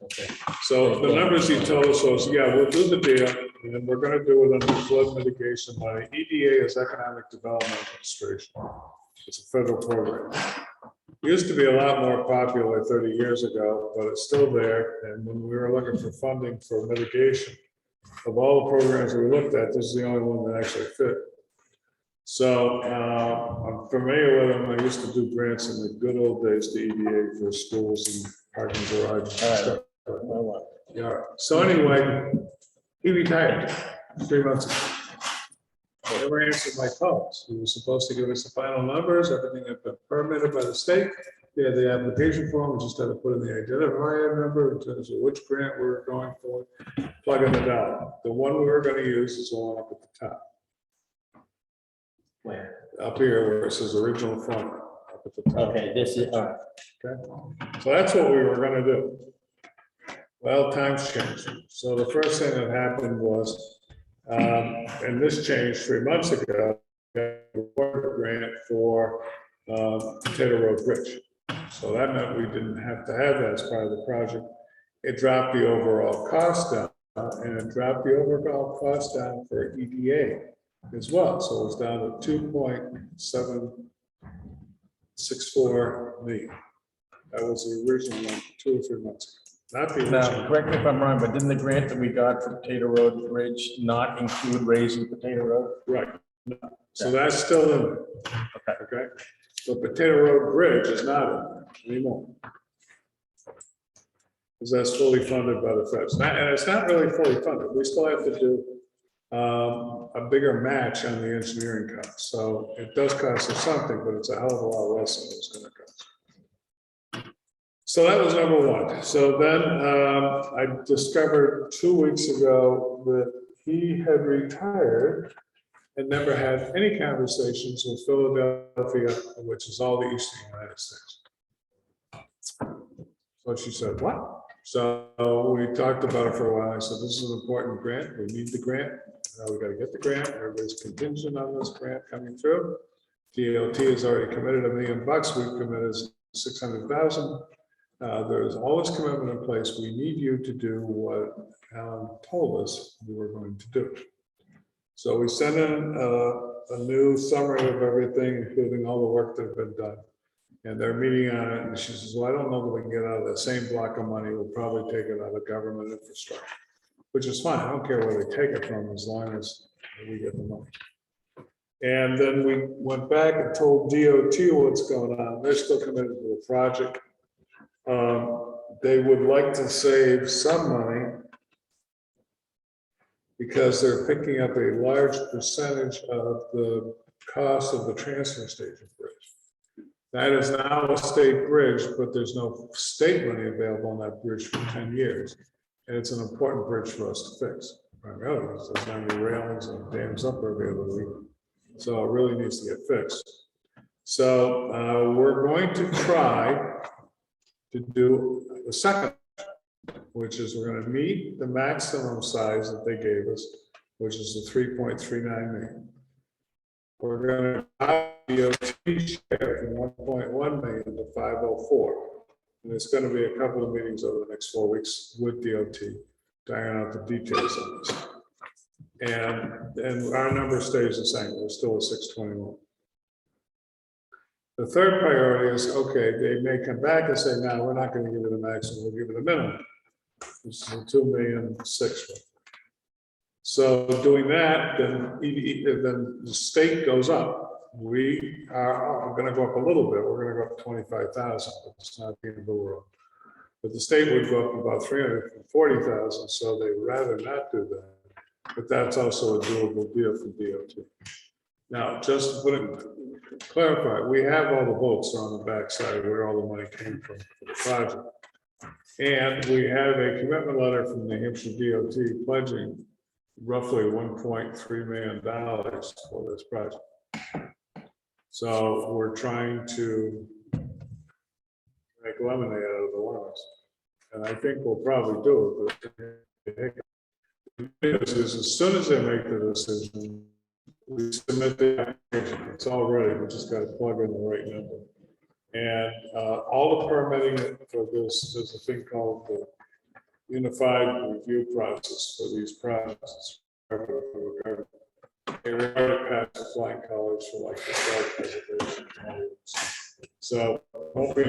Okay. So the numbers he told us was, yeah, we'll do the deal, and we're gonna do it under flood mitigation money. EDA is Economic Development Administration. It's a federal program. Used to be a lot more popular 30 years ago, but it's still there. And when we were looking for funding for mitigation, of all the programs we looked at, this is the only one that actually fit. So I'm familiar with them. I used to do grants in the good old days to EDA for schools and parking garages and stuff. Yeah. So anyway, he retired 3 months ago. Never answered my calls. He was supposed to give us the final numbers. Everything had been permitted by the state. They had the application form. We just had to put in the identifier number in terms of which grant we were going for. Plug in the dollar. The one we were going to use is the one up at the top. Where? Up here where it says original fund. Up at the top. Okay, this is, Okay. So that's what we were going to do. Well, times changed. So the first thing that happened was, and this changed 3 months ago, we got a grant for Potato Road Bridge. So that meant we didn't have to have that as part of the project. It dropped the overall cost down, and it dropped the overall cost down for EDA as well. So it was down to 2.764 million. That was the original one 2 or 3 months ago. Not the Now, original. correct me if I'm wrong, but didn't the grant that we got for Potato Road Bridge not include raising Potato Road? Right. So that's still in there. Okay. So Potato Road Bridge is not in there anymore. Because that's fully funded by the feds. And it's not really fully funded. We still have to do a bigger match on the engineering cost. So it does cost us something, but it's a hell of a lot less than it's going to cost. So that was number one. So then I discovered 2 weeks ago that he had retired and never had any conversations with Philadelphia, which is all the eastern United States. So she said, what? So we talked about it for a while. I said, this is an important grant. We need the grant. Now we got to get the grant. Everybody's contingent on this grant coming through. DOT has already committed $1 million. We've committed 600,000. There's all this commitment in place. We need you to do what Alan told us we were going to do. So we sent in a new summary of everything, including all the work that had been done. And they're meeting on it. And she says, well, I don't know that we can get out of that same block of money. We'll probably take it out of government infrastructure, which is fine. I don't care where they take it from as long as we get the money. And then we went back and told DOT what's going on. They're still committed to the project. They would like to save some money because they're picking up a large percentage of the cost of the transfer station bridge. That is now a state bridge, but there's no state money available on that bridge for 10 years. And it's an important bridge for us to fix. Primarily, because there's not any railings and dams up available. So it really needs to get fixed. So we're going to try to do the second, which is we're going to meet the maximum size that they gave us, which is the 3.39 million. We're going to buy DOT share from 1.1 million to 504. And it's going to be a couple of meetings over the next 4 weeks with DOT to iron out the details of this. And our number stays the same. We're still at 621. The third priority is, okay, they may come back and say, no, we're not going to give it a maximum, we'll give it a minimum. This is a 2.6 million. So doing that, then the state goes up. We are going to go up a little bit. We're going to go up 25,000, but it's not the end of the world. But the state would go up about 340,000, so they'd rather not do that. But that's also a doable deal for DOT. Now, just to put it, clarify, we have all the votes on the backside where all the money came from for the project. And we have a commitment letter from the New Hampshire DOT pledging roughly $1.3 million for this project. So we're trying to make lemonade out of the lemons. And I think we'll probably do it. But as soon as they make the decision, we submit the application. It's all ready. We just got to plug in the right number. And all the permitting for this, there's a thing called the Unified Review Process for these projects. They already passed the flying colors for like the site preservation. So won't be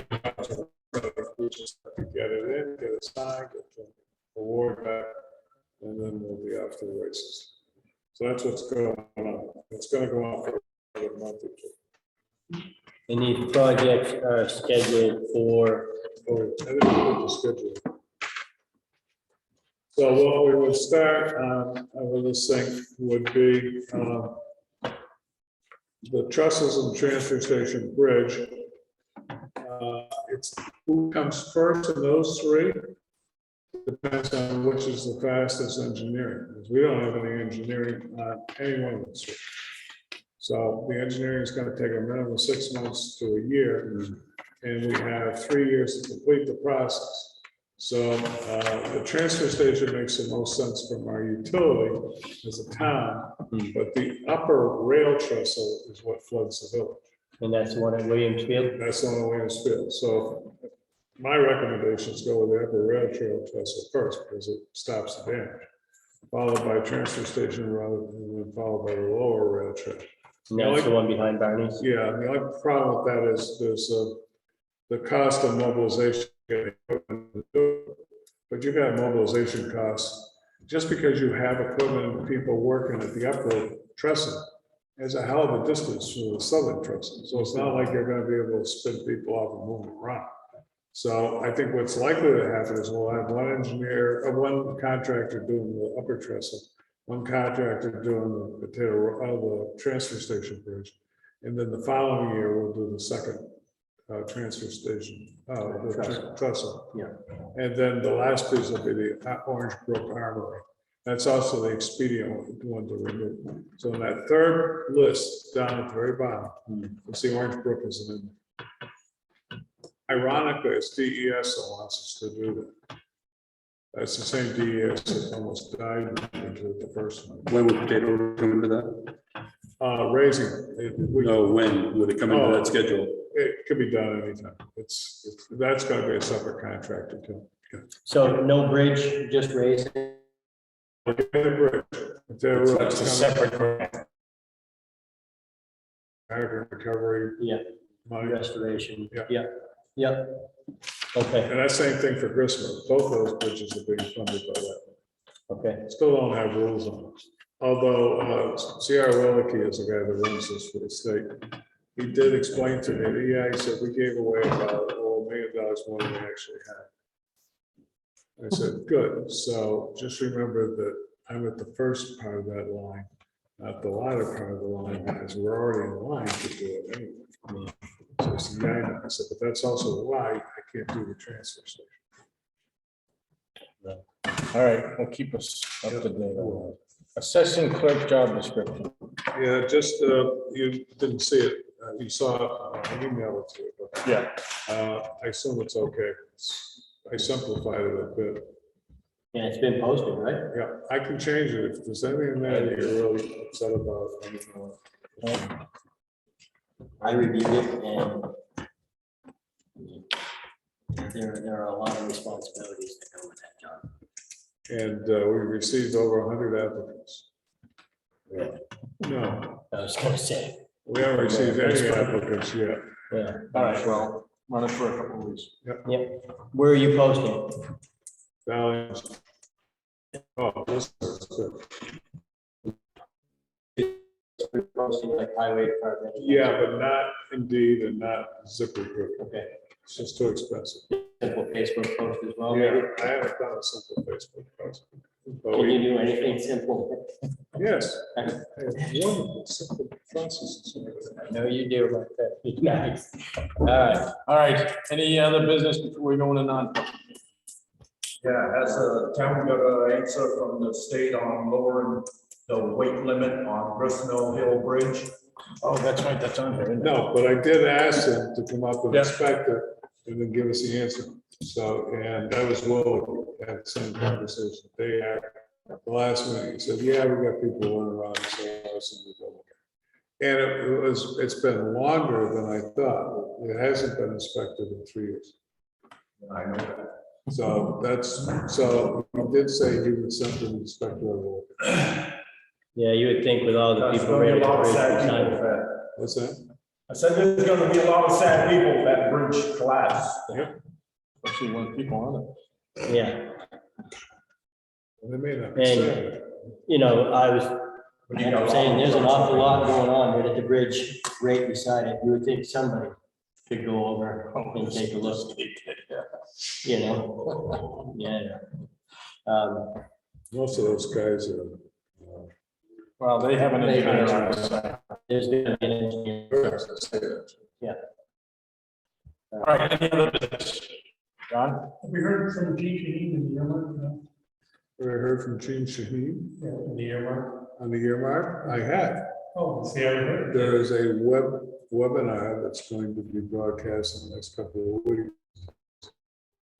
we just have to get it in, get it signed, get the award back, and then we'll be off to the races. So that's what's going on. It's going to go on for a month or two. And these projects are scheduled for, I didn't put the schedule. So what we would start on with this thing would be the trestles and transfer station bridge. It's who comes first of those three depends on which is the fastest engineering, because we don't have any engineering on any one of those three. So the engineering is going to take a minimum of 6 months to a year, and we have 3 years to complete the process. So the transfer station makes the most sense from our utility as a town, but the upper rail trestle is what floods the village. and that's the one at Williamsfield. That's on the Williamsfield. So my recommendation is go with the upper rail trail trestle first, because it stops the damage, followed by transfer station road, and then followed by the lower rail trail. And that's the one behind Barney's. Yeah, and the only problem with that is there's the cost of mobilization. But you got mobilization costs, just because you have equipment and people working at the upper trestle is a hell of a distance from the southern trestle. So it's not like you're gonna be able to spin people off and move them around. So I think what's likely to happen is we'll have one engineer, or one contractor doing the upper trestle, one contractor doing the transfer station bridge. And then the following year, we'll do the second transfer station, the trestle. Yeah. And then the last piece will be the Orange Brook Armory. That's also the expedient one to remove. So in that third list down at the very bottom, you'll see Orange Brook isn't in there. Ironically, it's DES that wants us to do that. That's the same DES that almost died into the first one. When would potato road come into that? Raising. No, when would it come into that schedule? It could be done anytime. That's gonna be a separate contractor too. So no bridge, just raising. It's a separate grant. American Recovery. Yeah. Money. Restoration. Yeah. Yeah. Okay, And that same thing for Griswold. Both those bridges are being funded by that. okay. Still don't have rules on it. Although C.R. Wilkie is the guy that runs this for the state. He did explain to me, he said, we gave away about $1 million more than we actually had. I said, good. So just remember that I'm at the first part of that line, not the latter part of the line, because we're already in line to do it anyway. So said, yeah, I know. I said, but that's also why I can't do the transfer station. All right, we'll keep us up to date on that. Assessing clerk job description. Yeah, just, you didn't see it, you saw, I emailed it to you, but Yeah. I assume it's okay. I simplified it a bit. Yeah, it's been posted, right? Yeah, I can change it if there's anything in there that you're really upset about. I don't know. I reviewed it and there are a lot of responsibilities that go with that job. And we received over 100 applicants. Really? No, I was gonna say, we haven't received any applicants yet. yeah. All right, well, run it for a couple of weeks. Yep. Where are you posting? Balance. Oh, this is good. Posting like highway department? Yeah, but not Indeed and not ZipRecruiter. Okay. It's just too expensive. Simple Facebook post as well, Yeah, maybe? I haven't done a simple Facebook post. But Can you we, do anything simple? yes, I have wonderful simple processes. I know you do like that. Nice. All right. Any other business before we go into non-public? Yeah, has a town got an answer from the state on lowering the weight limit on Gristmill Hill Bridge? Oh, that's right, that's on there. isn't it? No, but I did ask them to come up and Yeah. inspect it and then give us the answer. So, and that was Will had the same conversation. They had the last meeting, he said, yeah, we got people running around. So I listened to them. And it's been longer than I thought. It hasn't been inspected in 3 years. I know that. So so he did say he would send an inspector. Yeah, you would think with all the There's people gonna be ready a to lot of bridge sad beside people it. that, What's that? I said there's gonna be a lot of sad people if that bridge collapsed. Especially when people on it. Yeah, They may not be And- sad. you know, I'm saying there's an awful lot going on right at the bridge right beside it. You would think somebody could go over and take a look, you know? Yeah. Most of those guys are. Well, they have an engineer on site. There's gonna be an engineer. Yeah. All right, any other business? John? Have we heard from Gene Shaheen in the earmark? I heard from Gene Shaheen In the earmark? on the earmark. I had. Oh, see, I heard. There is a webinar that's going to be broadcast in the next couple of weeks.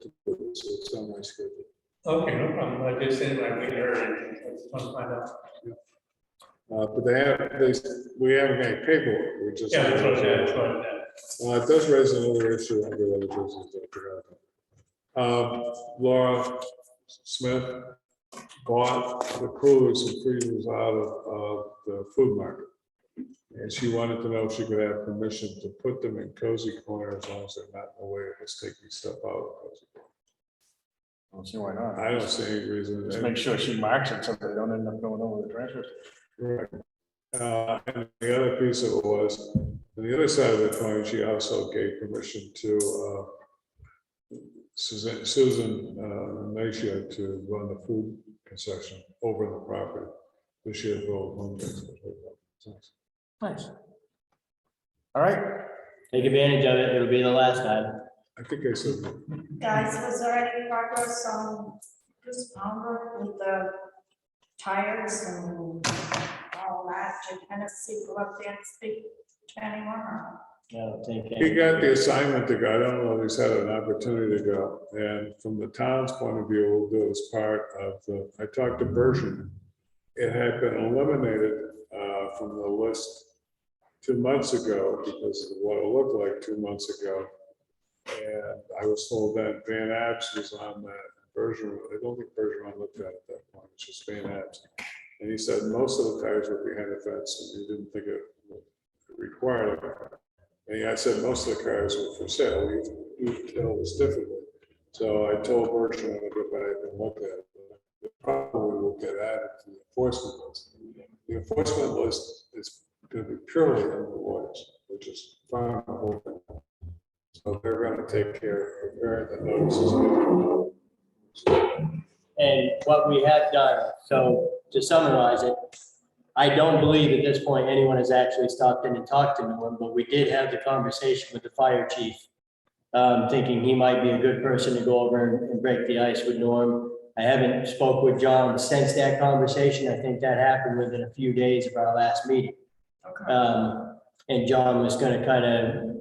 So it's on my schedule. Okay, no problem. I just said I waited heard it. I just want to find out. But we haven't got any paperwork. We just. Yeah, that's what I said, that's what I said. It does raise another issue under other business. I forgot about. Laura Smith bought the coolers and freezers out of the food market. And she wanted to know if she could have permission to put them in cozy corner as long as they're not in the way of us taking stuff out of cozy corner. I don't see why not. I don't see any reason. Just make sure she marks it so they don't end up going over the transfer station. Right. And the other piece of it was, on the other side of the coin, she also gave permission to Susan Macia to run the food concession over the property. This year, home base. Nice. All right, Take advantage of it. It'll be the last time. I think I said, Guys, was there any progress on this pounder with the tires and all that? Did Hennessy go up there and speak to anyone or? I don't think. he got the assignment to go. I don't know if he's had an opportunity to go. And from the town's point of view, we'll do as part of I talked to Bershon. It had been eliminated from the list 2 months ago because of what it looked like 2 months ago. And I was told that Van Apps was on that version. I don't think Bergeron looked at it at that point. It's just Van Apps. And he said most of the tires were behind the fence and he didn't think it required it. And I said most of the cars were for sale. You could tell it was differently. So I told Bergeron to go back and look at it. It probably will get added to the enforcement list. The enforcement list is going to be purely in the waters, which is fine. So they're going to take care of preparing the notices. And what we have done, so to summarize it, I don't believe at this point anyone has actually stopped in and talked to Norm, but we did have the conversation with the fire chief. Thinking he might be a good person to go over and break the ice with Norm. I haven't spoke with John since that conversation. I think that happened within a few days of our last meeting. And John was gonna kind of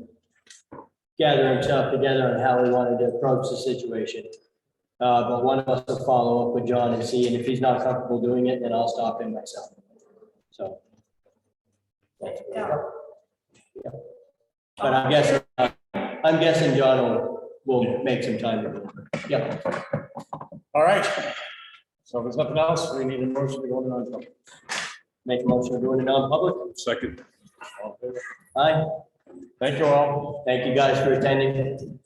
gather himself together on how he wanted to approach the situation. But one of us will follow up with John and see, and if he's not comfortable doing it, then I'll stop in myself. So. Yeah. But I'm guessing John will make some time to do it. Yep. All right. So if there's nothing else, we need a motion to go into non-public. Make a motion to go into non-public. Second. All in favor? Aye. Thank you all. Thank you guys for attending.